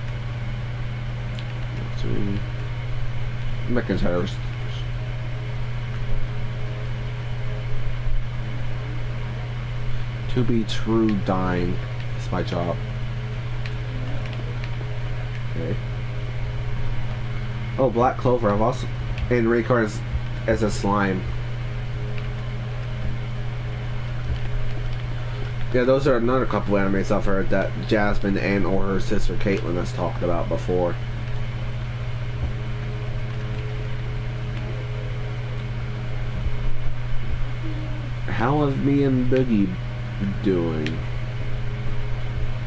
McIntyre's. To be true dying is my job. Okay. Oh, Black Clover. I've also in reincarnated as a slime. Yeah, those are another couple of animes I've heard that Jasmine and or her sister Caitlin has talked about before. How is me and Boogie doing?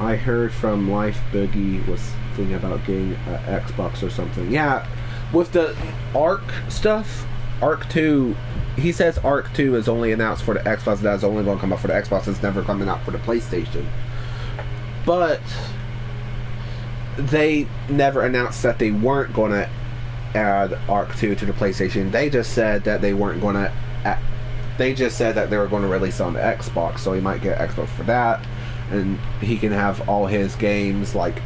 I heard from Life Boogie was thinking about getting an Xbox or something. Yeah, with the Arc stuff, Arc 2, he says Arc 2 is only announced for the Xbox. That is only going to come out for the Xbox. It's never coming out for the PlayStation. But they never announced that they weren't going to add Arc 2 to the PlayStation. They just said that they weren't going to. They just said that they were going to release it on the Xbox, so he might get Xbox for that, and he can have all his games like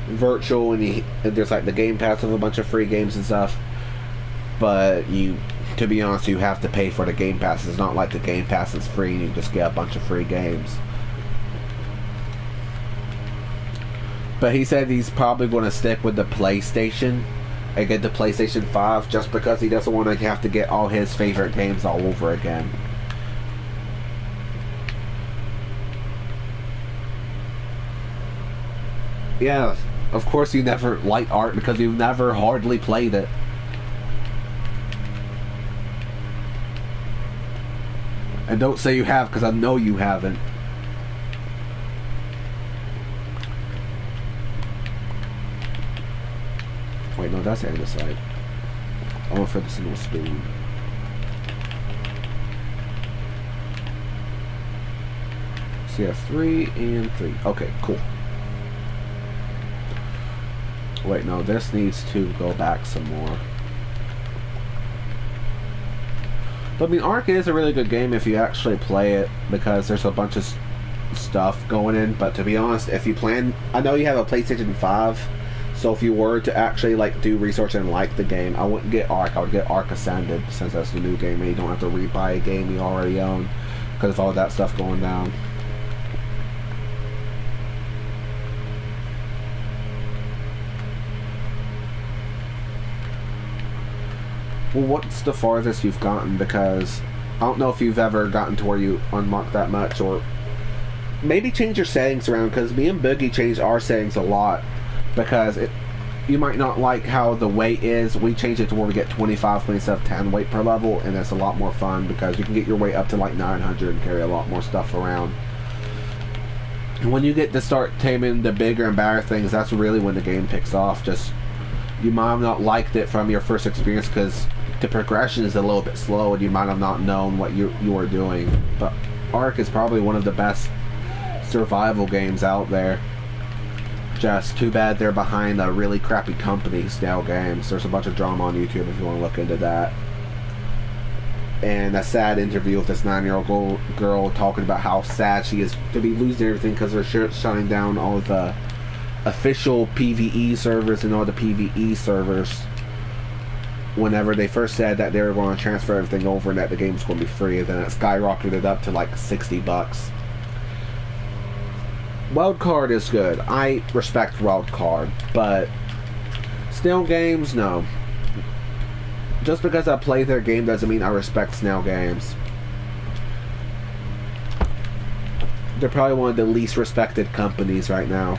virtual, and there's like the Game Pass with a bunch of free games and stuff. But to be honest, you have to pay for the Game Pass. It's not like the Game Pass is free and you just get a bunch of free games. But he said he's probably going to stick with the PlayStation and get the PlayStation 5 just because he doesn't want to have to get all his favorite games all over again. Yeah, of course you never liked Arc because you've never hardly played it. And don't say you have, because I know you haven't. Wait, no, that's the other side. I went for the single spoon. So yeah, 3 and 3. Okay, cool. Wait, no, this needs to go back some more. But I mean, Ark is a really good game if you actually play it, because there's a bunch of stuff going in. But to be honest, if you plan, I know you have a PlayStation 5, so if you were to actually like do research and like the game, I wouldn't get Ark. I would get Ark Ascended, since that's the new game and you don't have to rebuy a game you already own because of all that stuff going down. Well, what's the farthest you've gotten? Because I don't know if you've ever gotten to where you unlock that much, or maybe change your settings around, because me and Boogie changed our settings a lot, because you might not like how the weight is. We changed it to where we get 25 instead of 10 weight per level, and that's a lot more fun because you can get your weight up to like 900 and carry a lot more stuff around. And when you get to start taming the bigger and badder things, that's really when the game picks off. Just, you might have not liked it from your first experience because the progression is a little bit slow and you might have not known what you were doing. But Ark is probably one of the best survival games out there. Just too bad they're behind a really crappy company, Snail Games. There's a bunch of drama on YouTube if you want to look into that. And a sad interview with this 9-year-old girl talking about how sad she is to be losing everything because they're shutting down all of the official PvE servers and all the PvE servers. Whenever they first said that they were going to transfer everything over and that the game was going to be free, and then it skyrocketed up to like $60. Wildcard is good. I respect Wildcard, but Snail Games, no. Just because I play their game doesn't mean I respect Snail Games. They're probably one of the least respected companies right now.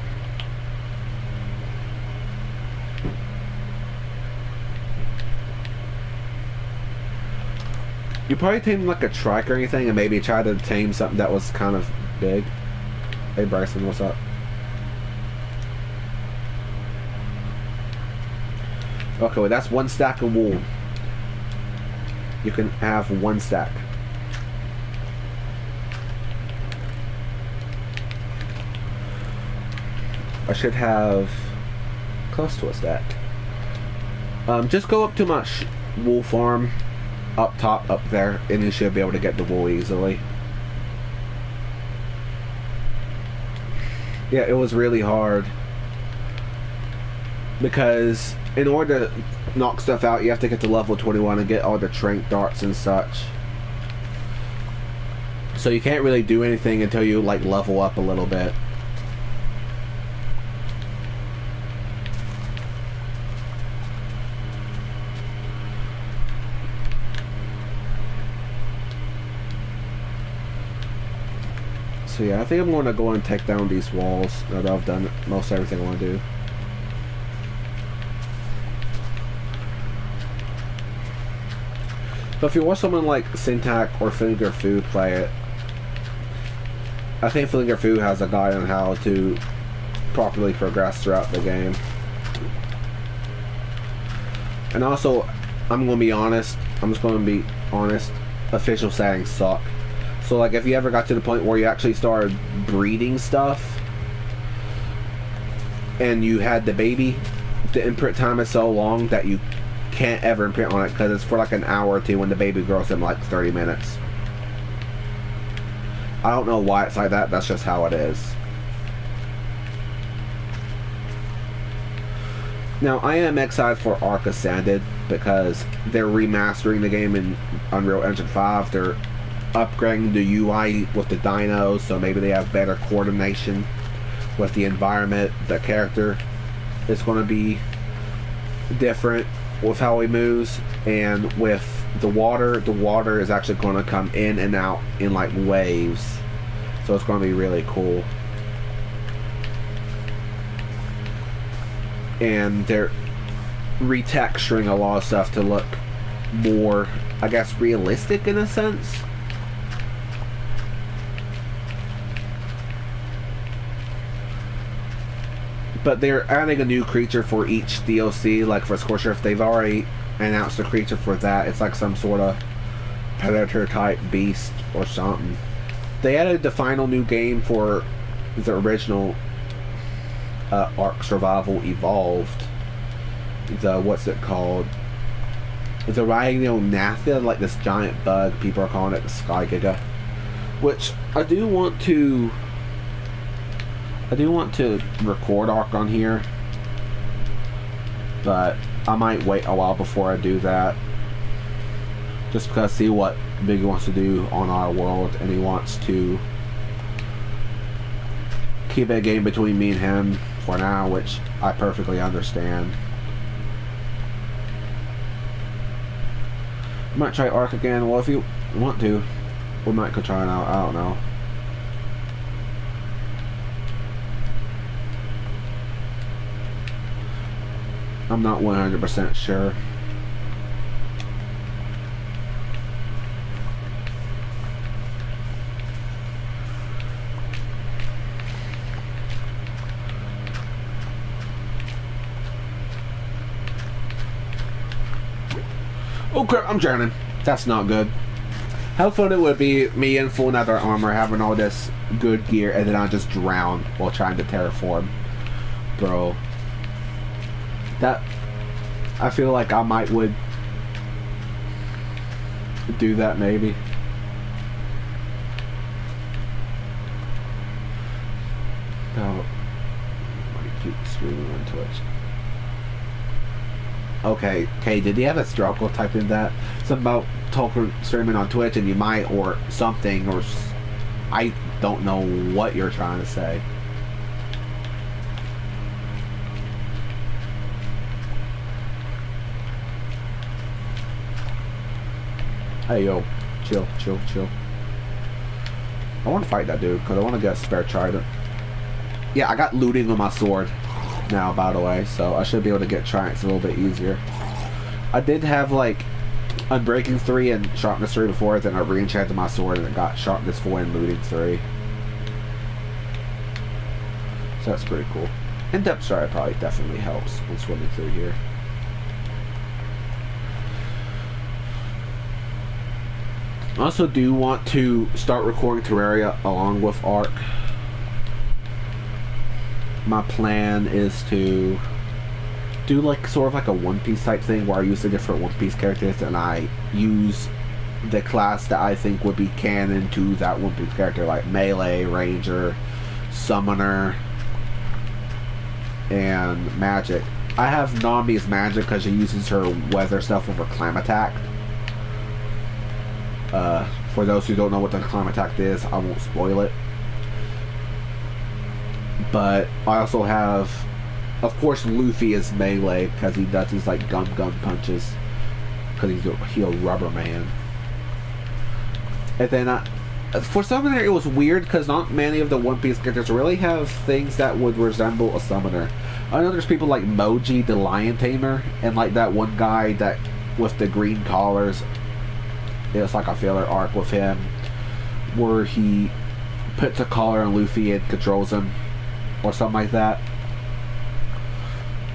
You probably tame like a trike or anything and maybe try to tame something that was kind of big. Hey Bryson, what's up? Okay, well, that's one stack of wool. You can have one stack. I should have close to a stack. Just go up to my wool farm up top, up there, and you should be able to get the wool easily. Yeah, it was really hard because in order to knock stuff out, you have to get to level 21 and get all the trank darts and such. So you can't really do anything until you like level up a little bit. So yeah, I think I'm going to go and take down these walls now that I've done most everything I want to do. But if you watch someone like Syntac or Finger Fu play it, I think Finger Fu has a guide on how to properly progress throughout the game. And also, I'm going to be honest, official settings suck. So like if you ever got to the point where you actually started breeding stuff and you had the baby, the imprint time is so long that you can't ever imprint on it because it's for like an hour or two when the baby grows in like 30 minutes. I don't know why it's like that, that's just how it is. Now I am excited for Ark Ascended because they're remastering the game in Unreal Engine 5. They're upgrading the UI with the dinos, so maybe they have better coordination with the environment. The character is going to be different with how he moves, and with the water is actually going to come in and out in like waves, so it's going to be really cool. And they're retexturing a lot of stuff to look more, I guess, realistic in a sense. But they're adding a new creature for each DLC. Like for Scorcher, if they've already announced a creature for that, it's like some sort of predator type beast or something. They added the final new game for the original Ark Survival Evolved. The, what's it called? The Rhinognatha, like this giant bug. People are calling it the Sky Giga. Which I do want to record Ark on here, but I might wait a while before I do that, just because see what Biggie wants to do on our world, and he wants to keep a game between me and him for now, which I perfectly understand. I might try Ark again. Well, if you want to, we might go try it out. I don't know. I'm not 100% sure. Oh crap, I'm drowning. That's not good. How fun it would be me in full nether armor having all this good gear and then I just drown while trying to terraform. Bro. That, I feel like I would do that maybe. Oh, I keep screaming on Twitch. Okay, did he have a struggle typing that? Something about talking, streaming on Twitch and you might, or something, or I don't know what you're trying to say. Hey yo, chill. I want to fight that dude because I want to get a spare trident. Yeah, I got looting on my sword now, by the way, so I should be able to get tridents a little bit easier. I did have like Unbreaking 3 and Sharpness 3 before, then I re-enchanted my sword and it got Sharpness 4 and Looting 3. So that's pretty cool. And Depth Stride probably definitely helps when swimming through here. I also do want to start recording Terraria along with Ark. My plan is to do like sort of like a One Piece type thing where I use the different One Piece characters and I use the class that I think would be canon to that One Piece character, like Melee, Ranger, Summoner, and Magic. I have Nami's Magic because she uses her weather stuff with her Clam Attack. For those who don't know what the Clam Attack is, I won't spoil it. But I also have, of course, Luffy is Melee because he does his like gun punches because he's a Rubber Man. And then For Summoner, it was weird because not many of the One Piece characters really have things that would resemble a Summoner. I know there's people like Moji, the Lion Tamer, and like that one guy that with the green collars. It's like a filler arc with him where he puts a collar on Luffy and controls him, or something like that.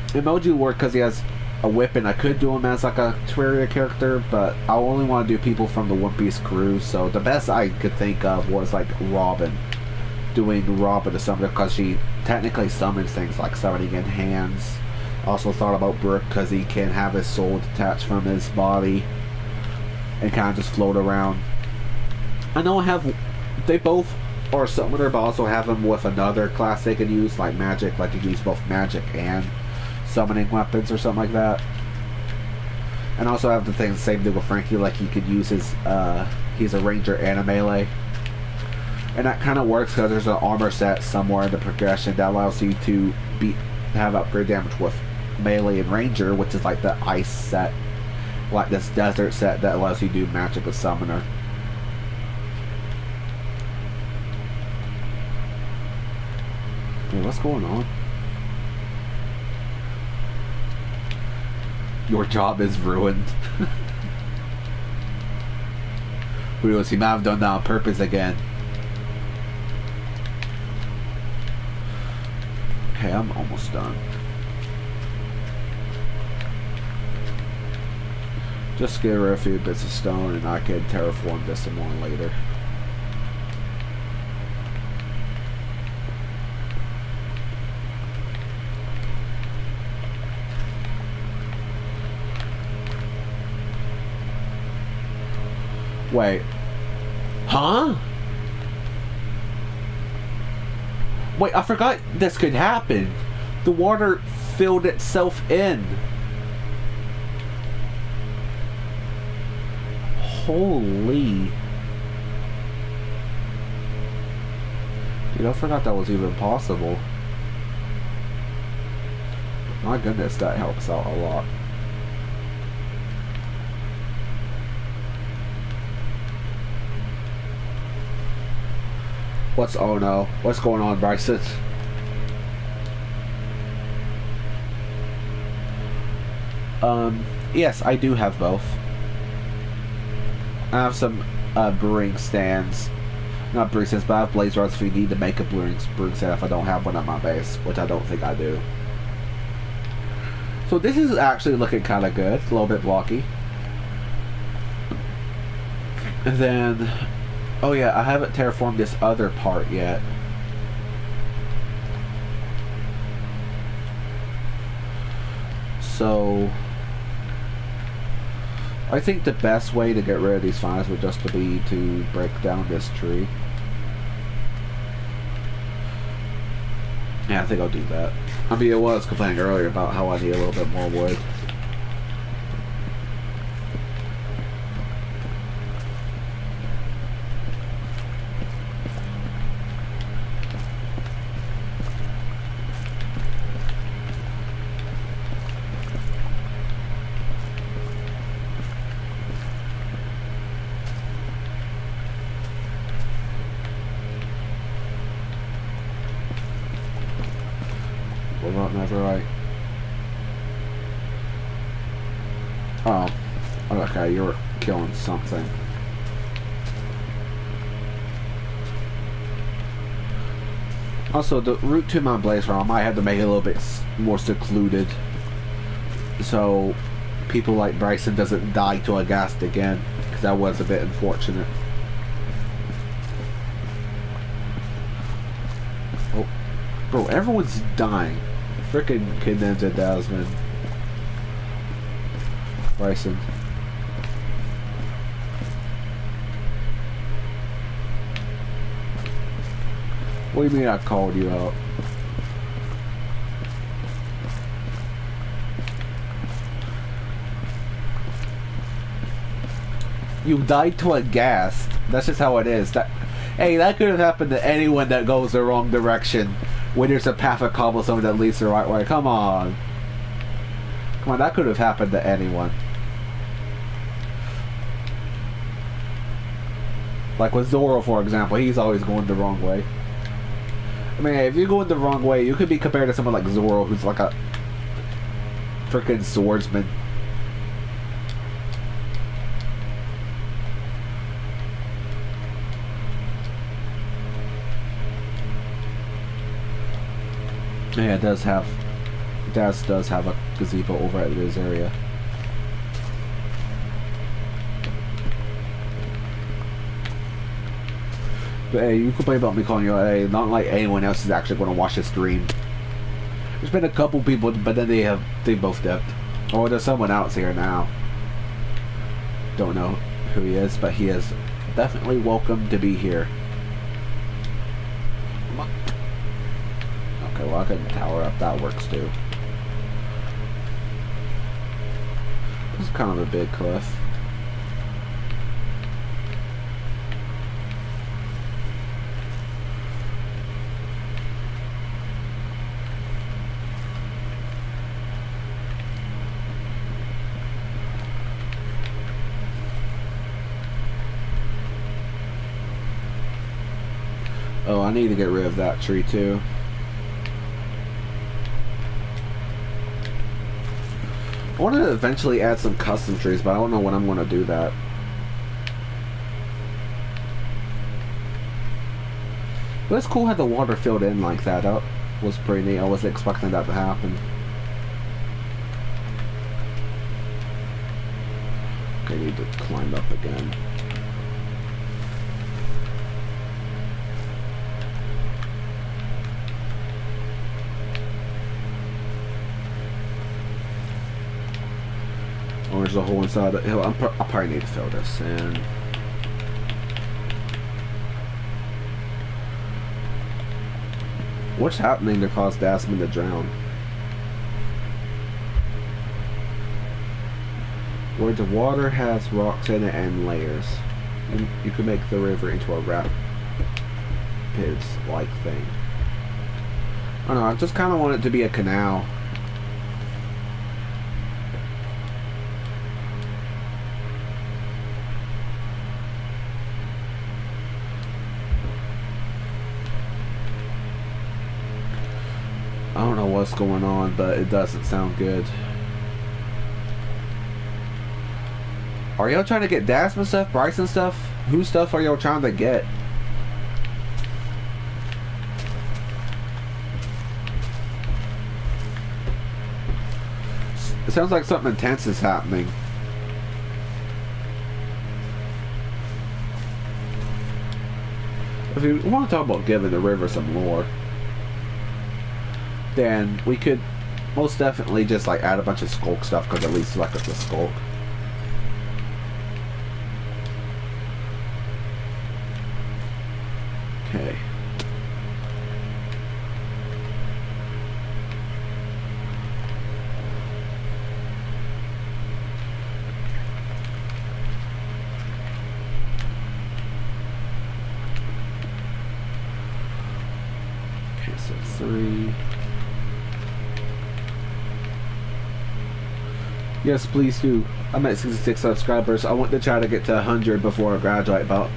Emoji would work because he has a whip, and I could do him as like a Terraria character, but I only want to do people from the One Piece crew. So the best I could think of was like Robin, doing Robin the summoner because she technically summons things like summoning in hands. Also thought about Brook because he can have his soul detached from his body and kind of just float around. I know they both are summoner, but also have them with another class they can use, like magic, like you can use both magic and summoning weapons or something like that. And also have the same thing with Frankie, like he could use his, he's a ranger and a melee. And that kind of works because there's an armor set somewhere in the progression that allows you to have upgrade damage with melee and ranger, which is like the ice set, like this desert set that allows you to do magic with summoner. Hey, what's going on? Your job is ruined. Who knows, he might have done that on purpose again. Okay, I'm almost done. Just get rid of a few bits of stone and I can terraform this some more later. Wait. Huh? Wait, I forgot this could happen. The water filled itself in. Holy. Dude, I forgot that was even possible. My goodness, that helps out a lot. Oh no, what's going on, Bryson? Yes, I do have both. I have some brewing stands. Not brewing stands, but I have blaze rods if you need to make a brewing stand if I don't have one at my base, which I don't think I do. So this is actually looking kind of good. It's a little bit blocky. And then, oh yeah, I haven't terraformed this other part yet. So I think the best way to get rid of these fires would just be to break down this tree. Yeah, I think I'll do that. I mean, I was complaining earlier about how I need a little bit more wood. Never right. Oh, okay, you're killing something. Also, the route to my blaze farm, I had to make it a little bit more secluded, so people like Bryson doesn't die to a ghast again, because that was a bit unfortunate. Oh, bro, everyone's dying. Frickin' Kid Ninja Desmond. Bryson. What do you mean I called you out? You died to a ghast. That's just how it is. Hey, that could have happened to anyone that goes the wrong direction. When there's a path of cobblestone that leads the right way. Come on. Come on, that could have happened to anyone. Like with Zoro, for example, he's always going the wrong way. I mean, if you're going the wrong way, you could be compared to someone like Zoro, who's like a freaking swordsman. Yeah, it does have a gazebo over at this area. But hey, you complain about me calling you hey, not like anyone else is actually going to watch this stream. There's been a couple people, but then they both dipped. Or there's someone else here now. Don't know who he is, but he is definitely welcome to be here. Okay, well I can tower up, that works too. This is kind of a big cliff. Oh, I need to get rid of that tree too. I want to eventually add some custom trees, but I don't know when I'm going to do that. But it's cool how the water filled in like that. That was pretty neat. I wasn't expecting that to happen. Okay, I need to climb up again. Oh, there's a hole inside the hill. I'll probably need to fill this in. What's happening to cause Dasman to drown? Where the water has rocks in it and layers, you can make the river into a rapids-like thing. I don't know, I just kind of want it to be a canal. I don't know what's going on, but it doesn't sound good. Are y'all trying to get Dasman stuff, Bryson stuff? Whose stuff are y'all trying to get? It sounds like something intense is happening. If you want to talk about giving the river some lore, then we could most definitely just like add a bunch of skulk stuff, because at least like the skulk. Okay. Okay, so 3. Yes, please do. I'm at 66 subscribers. I want to try to get to 100 before I graduate, but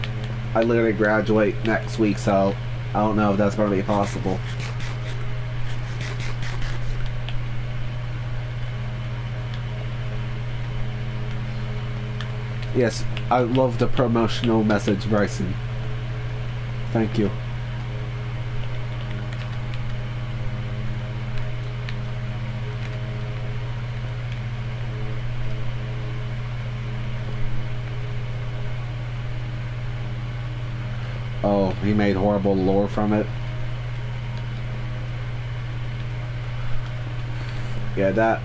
I literally graduate next week, so I don't know if that's going to be possible. Yes, I love the promotional message, Bryson. Thank you. Oh, he made horrible lore from it. Yeah, that.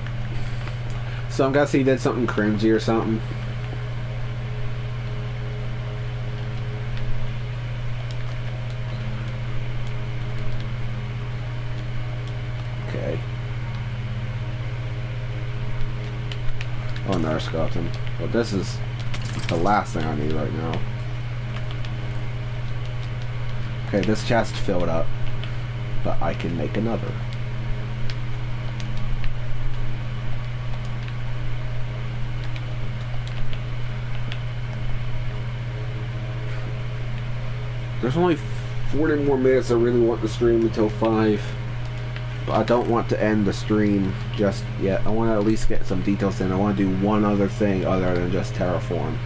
So I'm guessing he did something cringy or something. Okay. Oh, another skeleton. Well, this is the last thing I need right now. Okay, this chest filled up, but I can make another. There's only 40 more minutes. I really want the stream until 5. But I don't want to end the stream just yet. I want to at least get some details in. I want to do one other thing other than just terraform.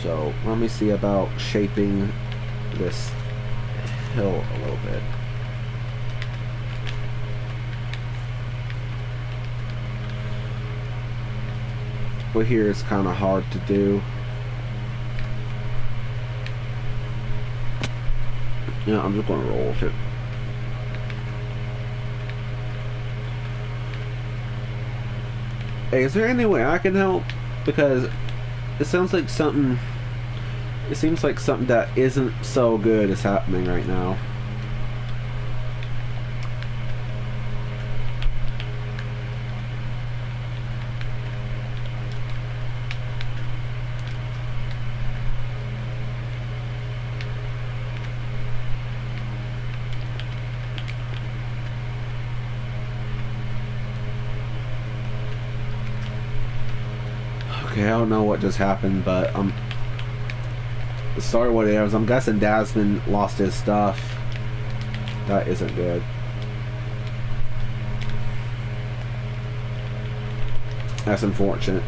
So let me see about shaping this hill a little bit. But here it's kind of hard to do. Yeah, I'm just going to roll with it. Hey, is there any way I can help? Because it sounds like something... It seems like something that isn't so good is happening right now. Okay, I don't know what just happened, but sorry what it is. I'm guessing Dasman lost his stuff. That isn't good. That's unfortunate.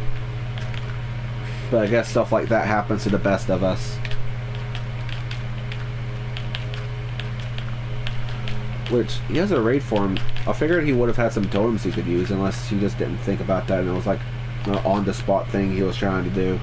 But I guess stuff like that happens to the best of us. Which, he has a raid for him. I figured he would have had some totems he could use, unless he just didn't think about that and it was like an on-the-spot thing he was trying to do.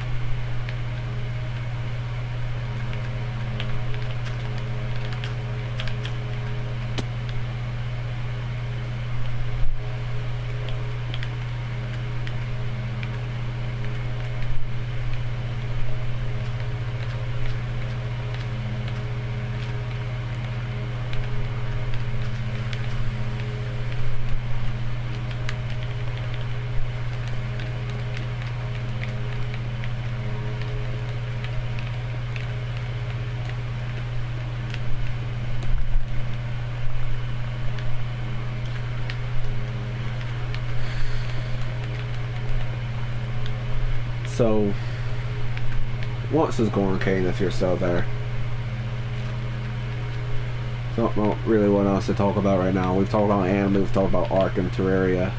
So, what's is going, Kane, if you're still there? Don't know really what else to talk about right now. We've talked about anime, we've talked about Ark and Terraria.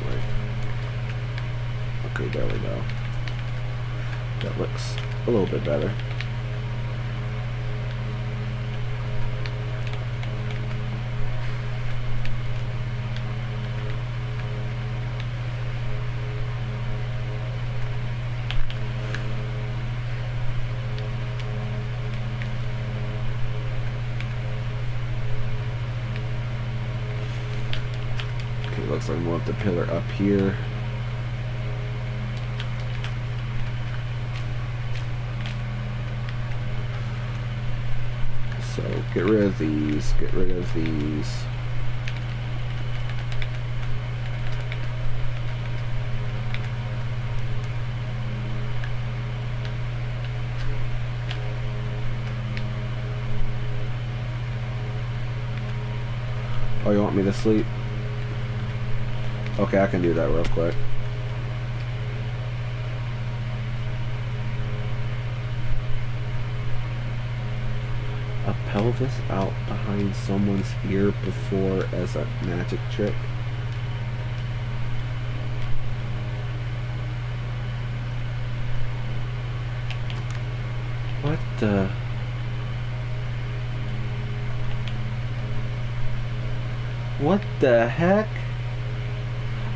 Wait. Okay, there we go. That looks a little bit better. Looks like we'll have the pillar up here. So get rid of these, get rid of these. Oh, you want me to sleep? Okay, I can do that real quick. A pelvis out behind someone's ear before as a magic trick. What the... What the heck?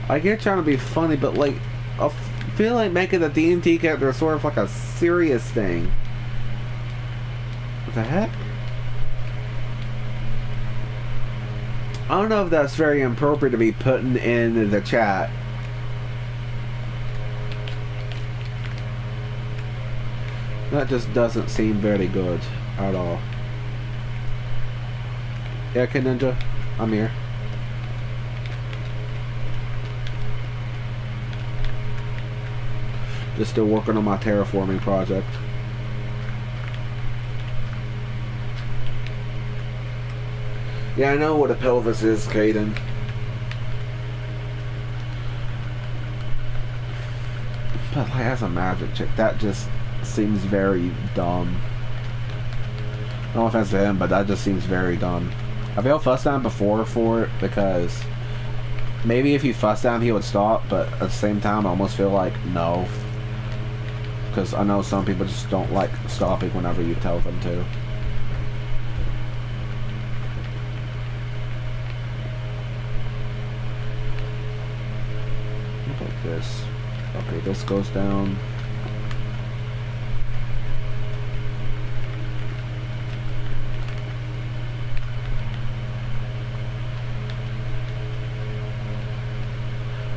I get trying to be funny, but like, I feel like making the D&T character sort of like a serious thing. What the heck? I don't know if that's very appropriate to be putting in the chat. That just doesn't seem very good at all. Yeah, okay, Ninja, I'm here. Just still working on my terraforming project. Yeah, I know what a pelvis is, Caden. But like as a magic trick, that just seems very dumb. No offense to him, but that just seems very dumb. I've yelled fuss down before for it because maybe if you fuss down he would stop, but at the same time I almost feel like no. Because I know some people just don't like stopping whenever you tell them to. Look like this. Okay, this goes down.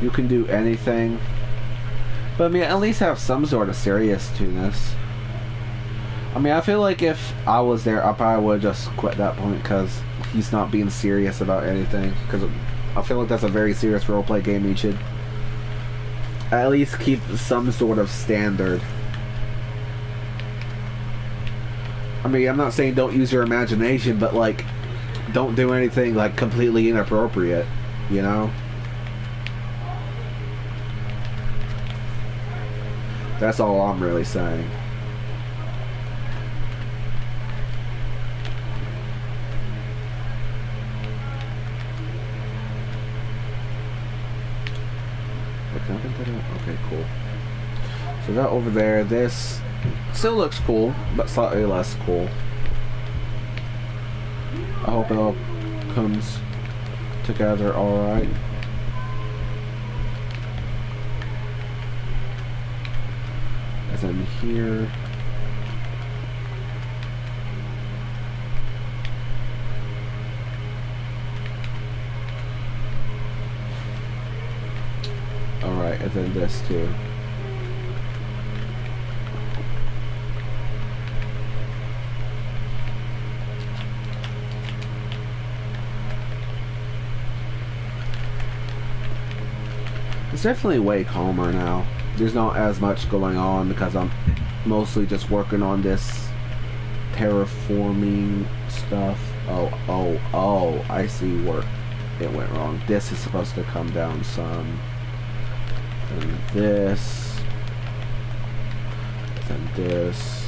You can do anything. But I mean, at least have some sort of seriousness. I mean, I feel like if I was there, I probably would just quit that point because he's not being serious about anything. Because I feel like that's a very serious roleplay game. You should at least keep some sort of standard. I mean, I'm not saying don't use your imagination, but like, don't do anything like completely inappropriate, you know? That's all I'm really saying. Okay, cool. So that over there, this still looks cool, but slightly less cool. I hope it all comes together alright. And then here, alright, and then this too. It's definitely way calmer now. There's not as much going on because I'm mostly just working on this terraforming stuff. Oh, I see where it went wrong. This is supposed to come down some. And this. And this.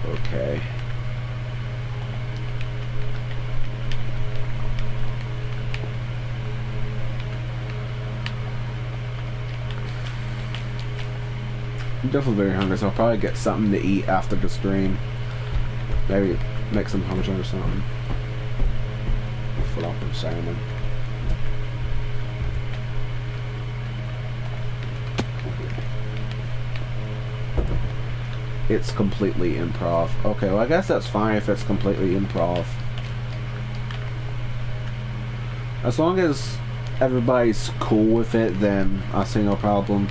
Okay. I'm definitely very hungry, so I'll probably get something to eat after the stream. Maybe make some hummus or something. Flop of salmon. It's completely improv. Okay, well I guess that's fine if it's completely improv. As long as everybody's cool with it, then I see no problem.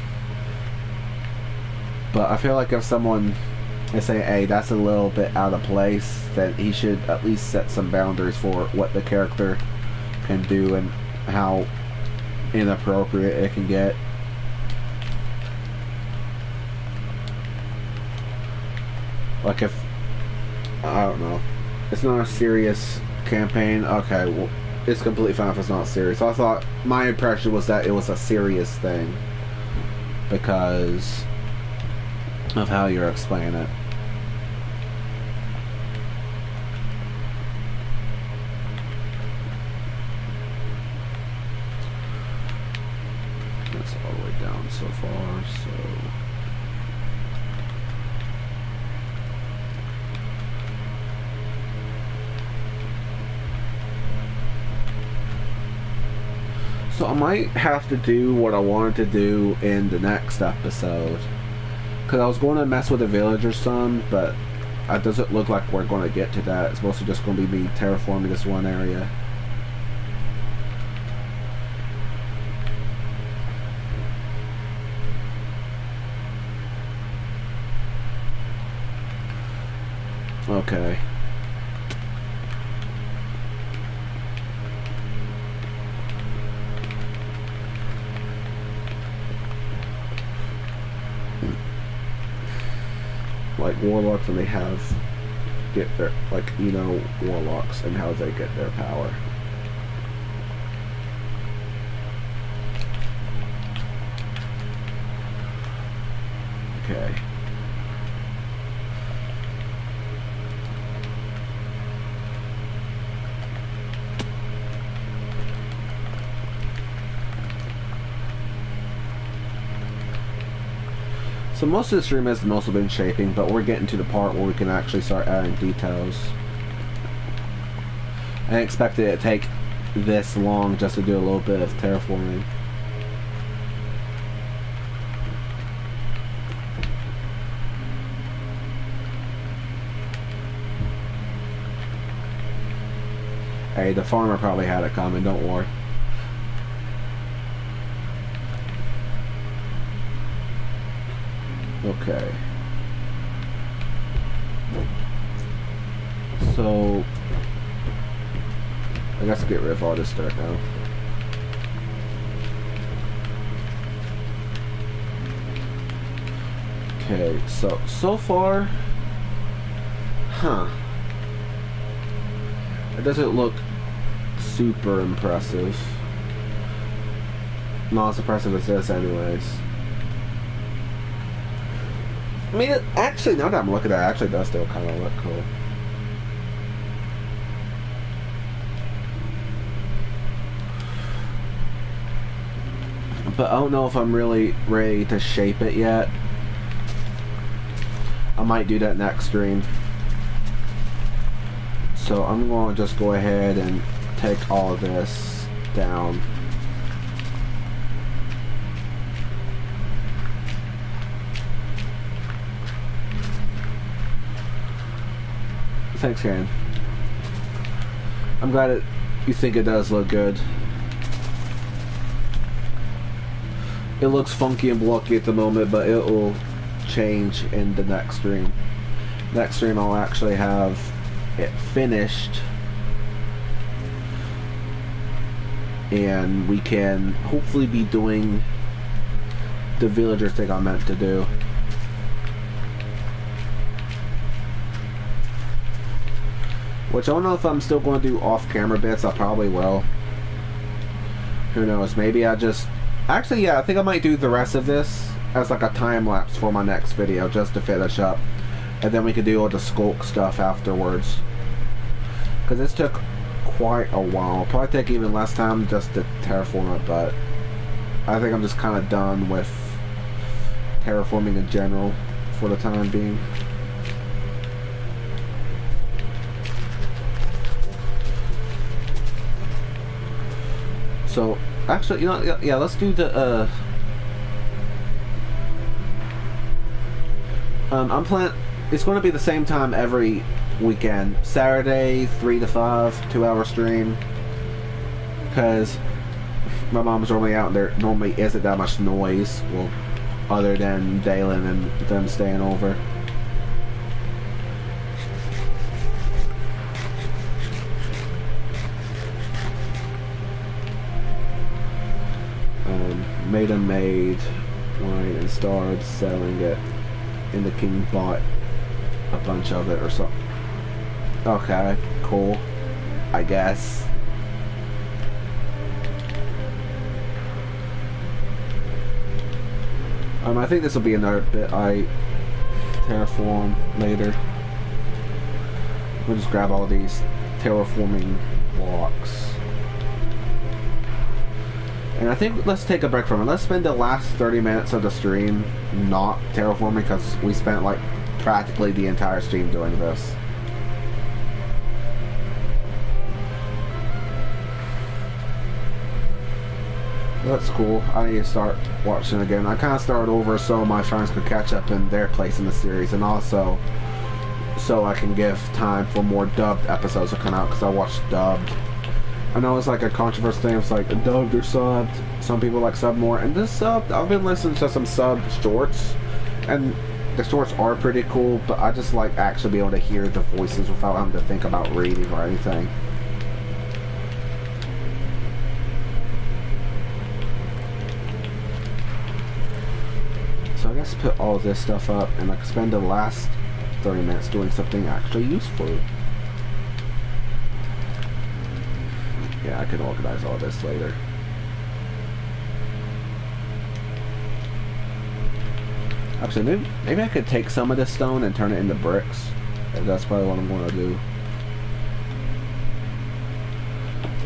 But I feel like if someone is saying, hey, that's a little bit out of place, then he should at least set some boundaries for what the character can do and how inappropriate it can get. Like if, I don't know, it's not a serious campaign, okay, well, it's completely fine if it's not serious. I thought, my impression was that it was a serious thing because of how you're explaining it. That's all the way down so far, so... So I might have to do what I wanted to do in the next episode. Because I was going to mess with the villagers some, but it doesn't look like we're going to get to that. It's mostly just going to be me terraforming this one area. Okay. like warlocks, and they get their, like, you know, warlocks and how they get their power. Okay. So most of the stream has mostly been shaping, but we're getting to the part where we can actually start adding details. I expected it to take this long just to do a little bit of terraforming. Hey, the farmer probably had it coming, don't worry. Okay. So I guess I'll get rid of all this dirt now. Okay, so far, it doesn't look super impressive. Not as impressive as this anyways. I mean, actually, now that I'm looking at it, actually does still kind of look cool. But I don't know if I'm really ready to shape it yet. I might do that next stream. So I'm going to just go ahead and take all of this down. Thanks, Karen. I'm glad that you think it does look good. It looks funky and blocky at the moment, but it will change in the next stream. Next stream I'll actually have it finished, and we can hopefully be doing the villager thing I meant to do. Which I don't know if I'm still going to do off-camera bits. I probably will. Who knows? Maybe I just... Actually, yeah, I think I might do the rest of this as like a time-lapse for my next video, just to finish up. And then we could do all the skulk stuff afterwards. Because this took quite a while. Probably take even less time just to terraform it, but I think I'm just kind of done with terraforming in general for the time being. So, actually, you know, yeah, let's do the, I'm planning, it's going to be the same time every weekend. Saturday, 3 to 5, 2-hour stream. Because my mom's normally out and there normally isn't that much noise, well, other than Dalen and them staying over. Maiden made wine and started selling it, and the king bought a bunch of it or something. Okay, cool, I guess. I think this will be another bit I terraform later. We'll just grab all these terraforming blocks. And I think let's take a break from it. Let's spend the last 30 minutes of the stream not terraforming, because we spent like practically the entire stream doing this. That's cool. I need to start watching again. I kind of started over so my friends could catch up in their place in the series, and also so I can give time for more dubbed episodes to come out, because I watched dubbed. I know it's like a controversial thing. It's like dubbed or subbed. Some people like sub more, and this subbed. I've been listening to some sub shorts, and the shorts are pretty cool. But I just like actually be able to hear the voices without having to think about reading or anything. So I Let's put all this stuff up, and I can spend the last 30 minutes doing something actually useful. Yeah, I can organize all this later. Actually, maybe I could take some of this stone and turn it into bricks. That's probably what I'm going to do.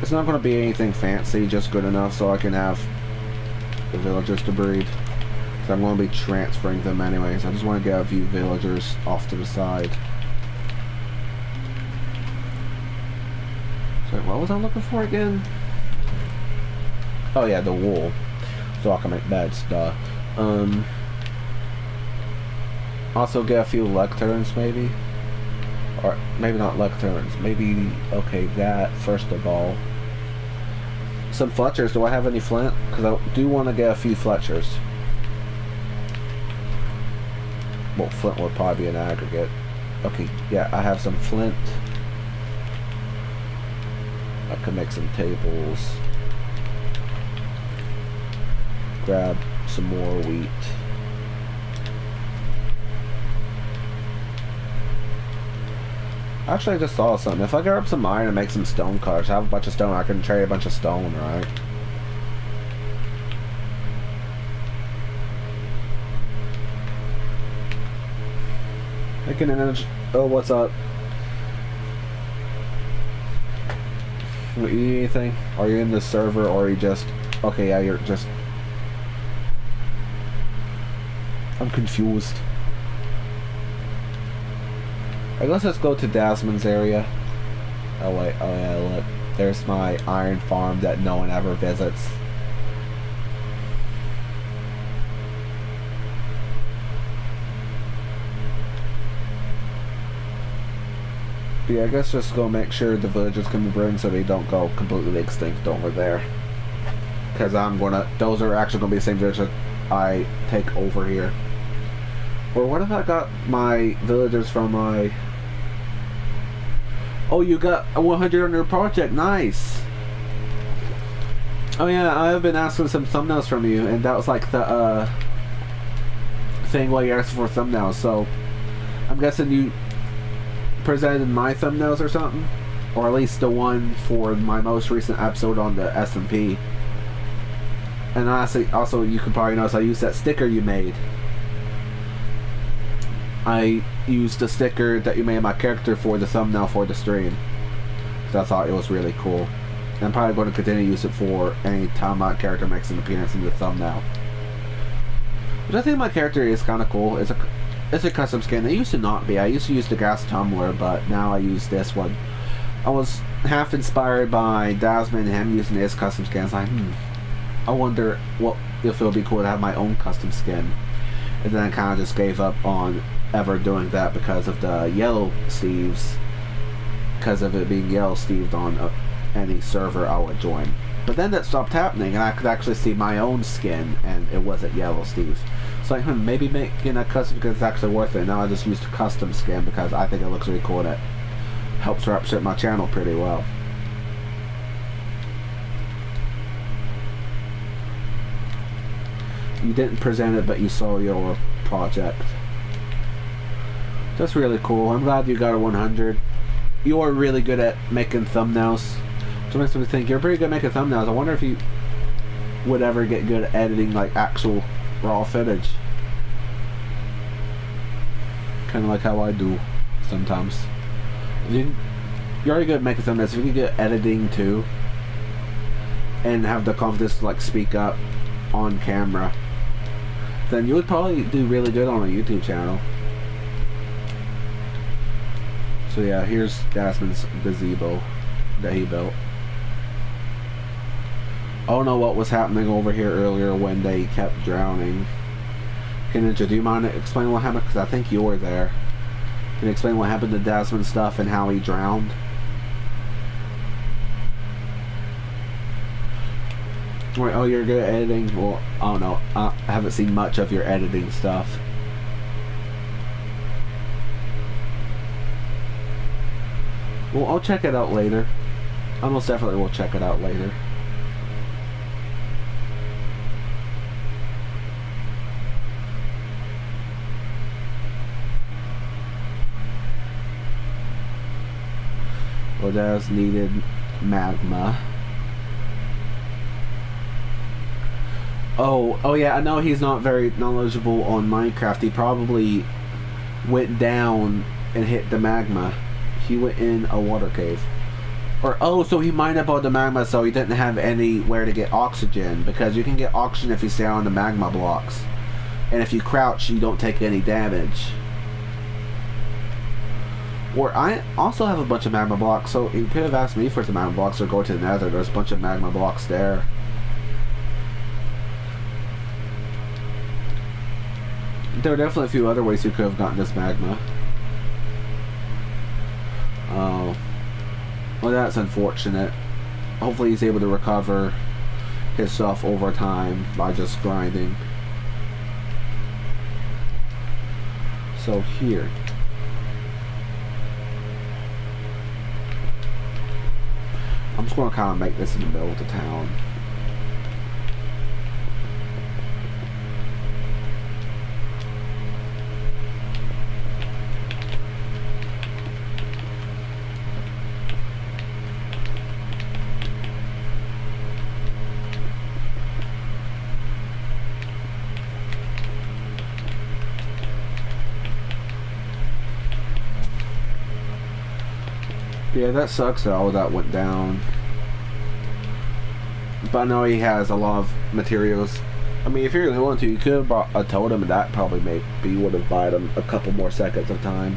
It's not going to be anything fancy, just good enough so I can have the villagers to breed. So I'm going to be transferring them anyways. I just want to get a few villagers off to the side. So what was I looking for again? Oh yeah, the wool. So I can make beds, duh. Also get a few lecterns maybe. Or maybe not lecterns. Maybe, okay, that first of all. Some Fletchers. Do I have any flint? Because I do want to get a few Fletchers. Well, flint would probably be an aggregate. Okay, yeah, I have some flint. I can make some tables. Grab some more wheat. Actually, I just saw something. If I grab some iron and make some stone cutters, I have a bunch of stone, I can trade a bunch of stone, right? Making an energy. Oh, what's up? You eat anything? Are you in the server or are you just... Okay, yeah, you're just... I'm confused. Alright, let's just go to Dasman's area. Oh wait, oh yeah, look. There's my iron farm that no one ever visits. But yeah, I guess just go make sure the villagers can be bring so they don't go completely extinct over there. Because those are actually gonna be the same villagers I take over here. Or what if I got my villagers from my... Oh, you got a 100 on your project, nice! Oh yeah, I've been asking some thumbnails from you, and that was like the thing while you asked for thumbnails, so I'm guessing you presented my thumbnails or something? Or at least the one for my most recent episode on the SMP. And also you can probably notice I used that sticker you made. I used the sticker that you made my character for the thumbnail for the stream. So I thought it was really cool. And I'm probably going to continue to use it for any time my character makes an appearance in the thumbnail. But I think my character is kind of cool. It's a custom skin. It used to not be. I used to use the gas tumbler, but now I use this one. I was half inspired by Dasman and him using his custom skin. I was like, I wonder if it would be cool to have my own custom skin. And then I kind of just gave up on ever doing that because of the yellow Steves. Because of it being yellow Steved on any server I would join. But then that stopped happening and I could actually see my own skin and it wasn't yellow Steve. So like, maybe making a custom because it's actually worth it. Now I just used a custom skin because I think it looks really cool and it helps represent my channel pretty well. You didn't present it, but you saw your project. That's really cool. I'm glad you got a 100. You are really good at making thumbnails. So it makes me think you're pretty good at making thumbnails. I wonder if you would ever get good at editing like actual raw footage. Kind of like how I do sometimes. You're already good at making thumbnails. If you could get editing too, and have the confidence to like speak up on camera, then you would probably do really good on a YouTube channel. So yeah, here's Dasman's gazebo that he built. I don't know what was happening over here earlier when they kept drowning. Ninja, do you mind explaining what happened? Because I think you were there. Can you explain what happened to Dasman's stuff and how he drowned? Wait, oh, you're good at editing? Well, I don't know. I haven't seen much of your editing stuff. Well, I'll check it out later. I most definitely will check it out later. Well, there's needed magma. Oh yeah, I know he's not very knowledgeable on Minecraft. He probably went down and hit the magma. He went in a water cave. Or, oh, so he mined up all the magma so he didn't have anywhere to get oxygen. Because you can get oxygen if you stay on the magma blocks. And if you crouch, you don't take any damage. Or, I also have a bunch of magma blocks, so he could have asked me for some magma blocks or go to the nether. There's a bunch of magma blocks there. There are definitely a few other ways you could have gotten this magma. Oh. Well, that's unfortunate. Hopefully he's able to recover his stuff over time by just grinding. So here. I'm just going to kind of make this in the middle of the town. Yeah, that sucks that all of that went down. But I know he has a lot of materials. I mean, if you really wanted to, you could have brought a totem, and that probably maybe would have bought him a couple more seconds of time.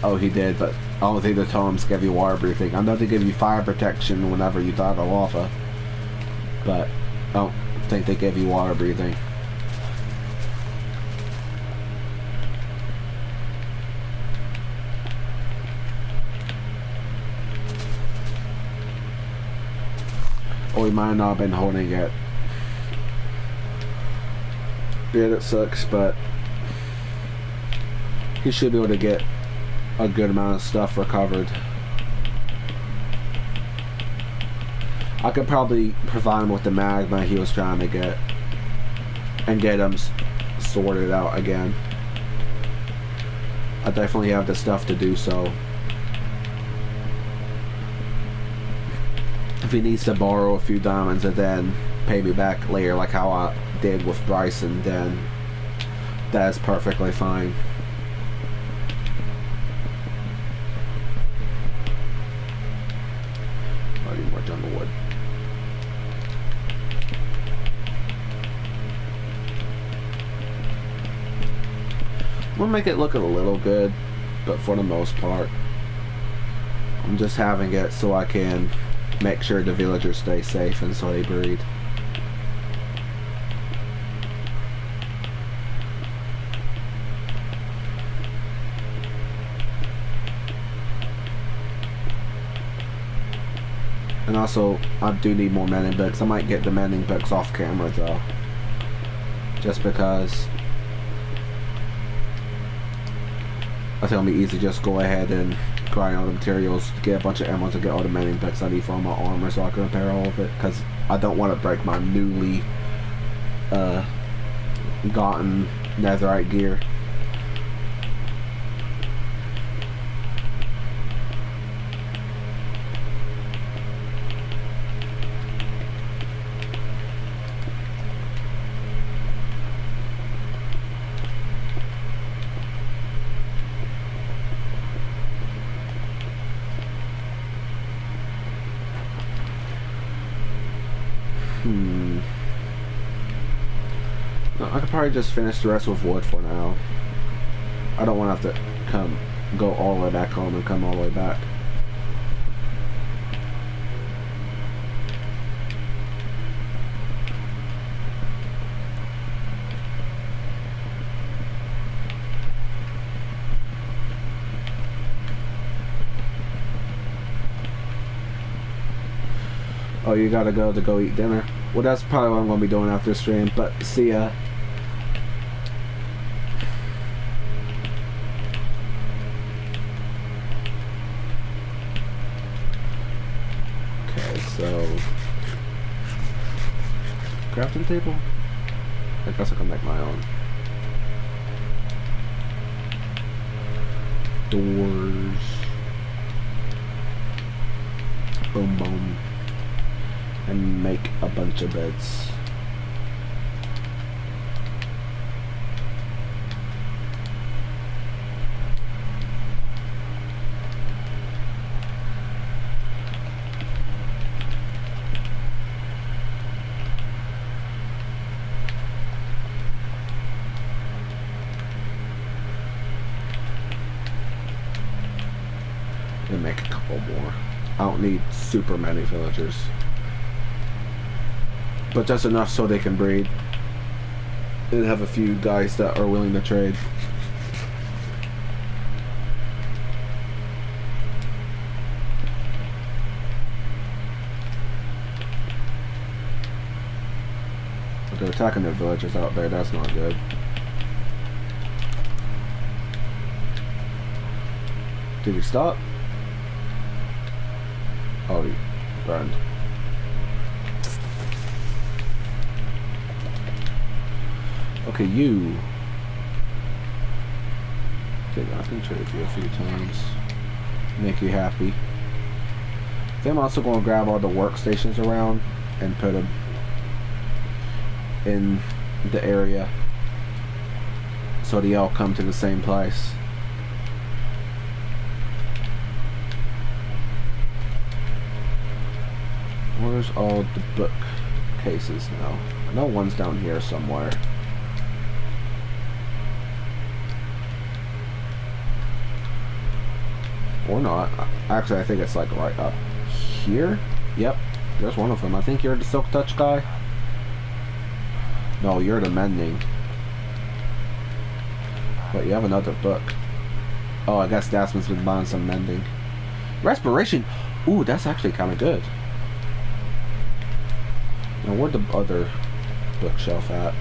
Oh, he did, but I don't think the totems give you water breathing. I know they give you fire protection whenever you die to lava, but I don't think they give you water breathing. Oh, he might not have been holding it. Yeah, that sucks, but he should be able to get a good amount of stuff recovered. I could probably provide him with the magma he was trying to get and get him sorted out again. I definitely have the stuff to do so. If he needs to borrow a few diamonds and then pay me back later like how I did with Bryson, then that is perfectly fine. More jungle wood. I'm gonna make it look a little good, but for the most part, I'm just having it so I can make sure the villagers stay safe and so they breed. And also, I do need more mending books. I might get the mending books off camera though. Just because I think it'll be easy to just go ahead and grind all the materials, get a bunch of emeralds, and get all the mending books I need for all my armor so I can repair all of it. Because I don't want to break my newly gotten netherite gear. I could probably just finish the rest with wood for now. I don't want to have to go all the way back home and come all the way back. Oh, you gotta go eat dinner. Well, that's probably what I'm gonna be doing after stream, but see ya. So, crafting table? I guess I can make my own. Doors. Boom, boom. And make a bunch of beds. And make a couple more. I don't need super many villagers, but just enough so they can breed and have a few guys that are willing to trade. But they're attacking their villagers out there. That's not good. Did he stop? Oh, he burned. Okay, you. Okay, I can trade you a few times. Make you happy. Then I'm also going to grab all the workstations around and put them in the area so they all come to the same place. Where's all the bookcases now? I know one's down here somewhere. Or not. Actually, I think it's like right up here. Yep, there's one of them. I think you're the Silk Touch guy. No, you're the Mending. But you have another book. Oh, I guess Dasman's been buying some Mending. Respiration. Ooh, that's actually kind of good. Now, where'd the other bookshelf at?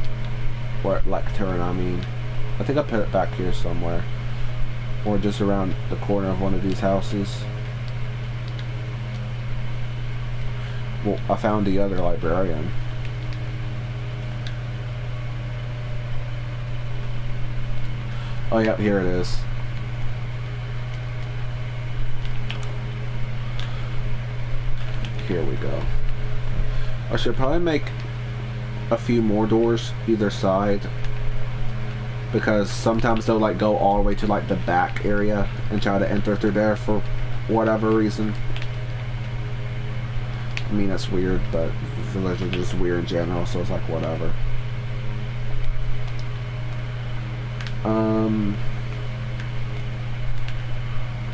Or lectern, I mean. I think I put it back here somewhere. Or just around the corner of one of these houses. Well, I found the other librarian. Oh, yep, here it is. Here we go. I should probably make a few more doors either side, because sometimes they'll like go all the way to like the back area and try to enter through there for whatever reason. I mean, that's weird, but Village is just weird in general, so it's like whatever.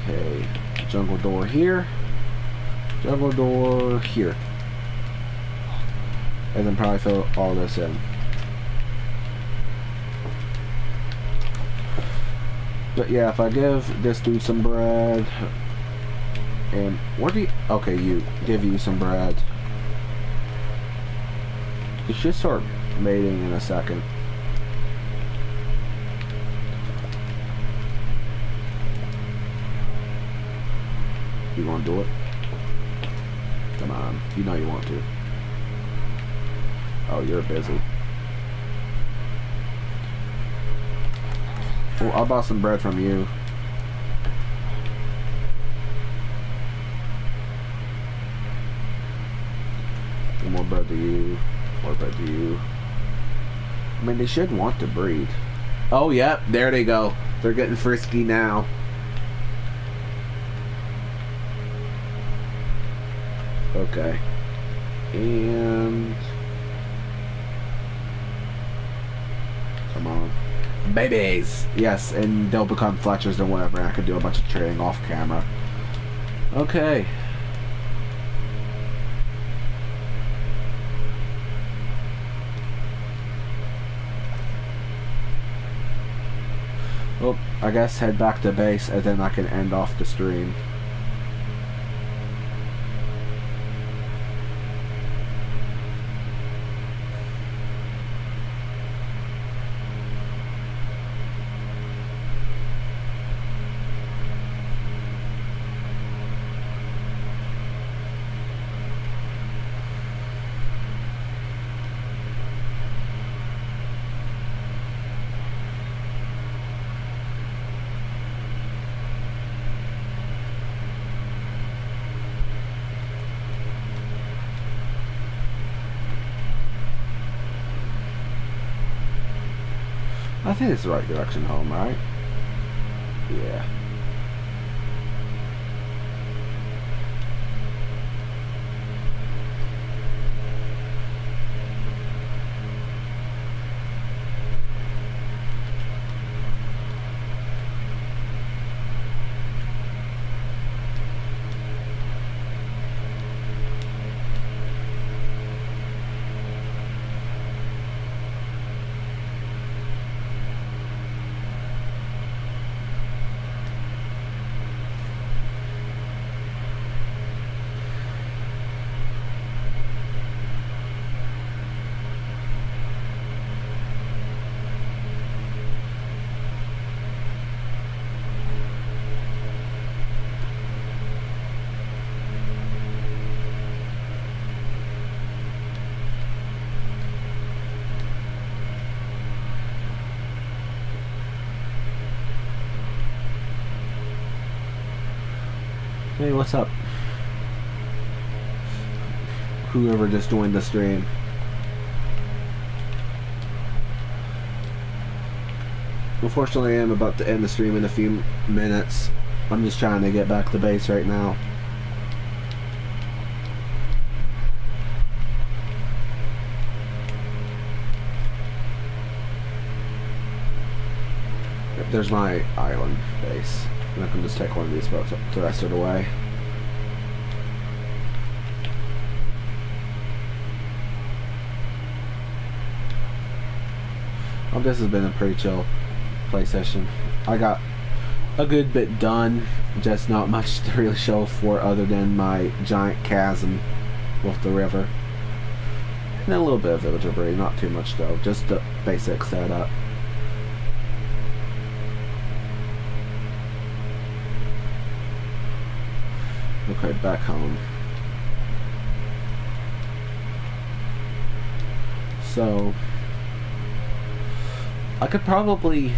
Okay, jungle door here, jungle door here, and then probably fill all this in. But yeah, if I give this dude some bread, and what do you, okay, you, give you some bread. You should start mating in a second. You want to do it? Come on, you know you want to. Oh, you're busy. Well, I'll buy some bread from you. More bread to you. More bread to you. I mean, they should want to breed. Oh, yep, there they go. They're getting frisky now. Okay. And... come on. Babies! Yes, and they'll become Fletchers or whatever, and I can do a bunch of trading off camera. Okay. Well, I guess head back to base, and then I can end off the stream. I think it's the right direction home, right? Yeah. Hey, what's up? Whoever just joined the stream. Unfortunately, I'm about to end the stream in a few minutes. I'm just trying to get back to base right now. There's my island base. And I can just take one of these boats up the rest of the way. This has been a pretty chill play session. I got a good bit done, just not much to really show for other than my giant chasm with the river. And a little bit of villager breed, not too much though, just the basic setup. Okay, back home. So I could probably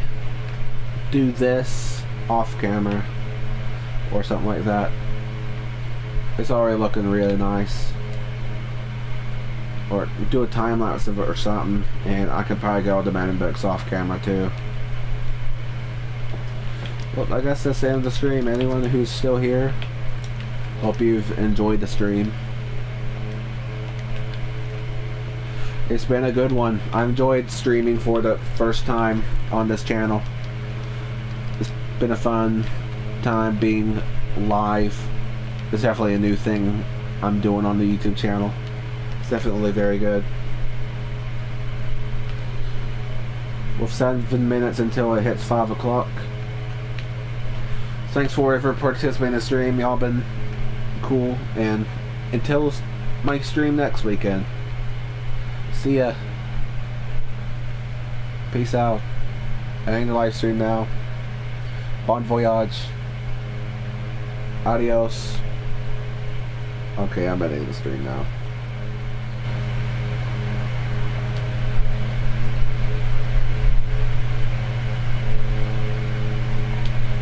do this off camera or something like that. It's already looking really nice. Or do a time lapse of it or something, and I could probably go to the man books off camera too. Well, I guess that's the end of the stream. Anyone who's still here, hope you've enjoyed the stream. It's been a good one. I enjoyed streaming for the first time on this channel. It's been a fun time being live. It's definitely a new thing I'm doing on the YouTube channel. It's definitely very good. With 7 minutes until it hits 5 o'clock. Thanks for participating in the stream. Y'all been cool. And until my stream next weekend. See ya. Peace out. Ending the live stream now. Bon voyage. Adios. Okay, I'm ending the stream now.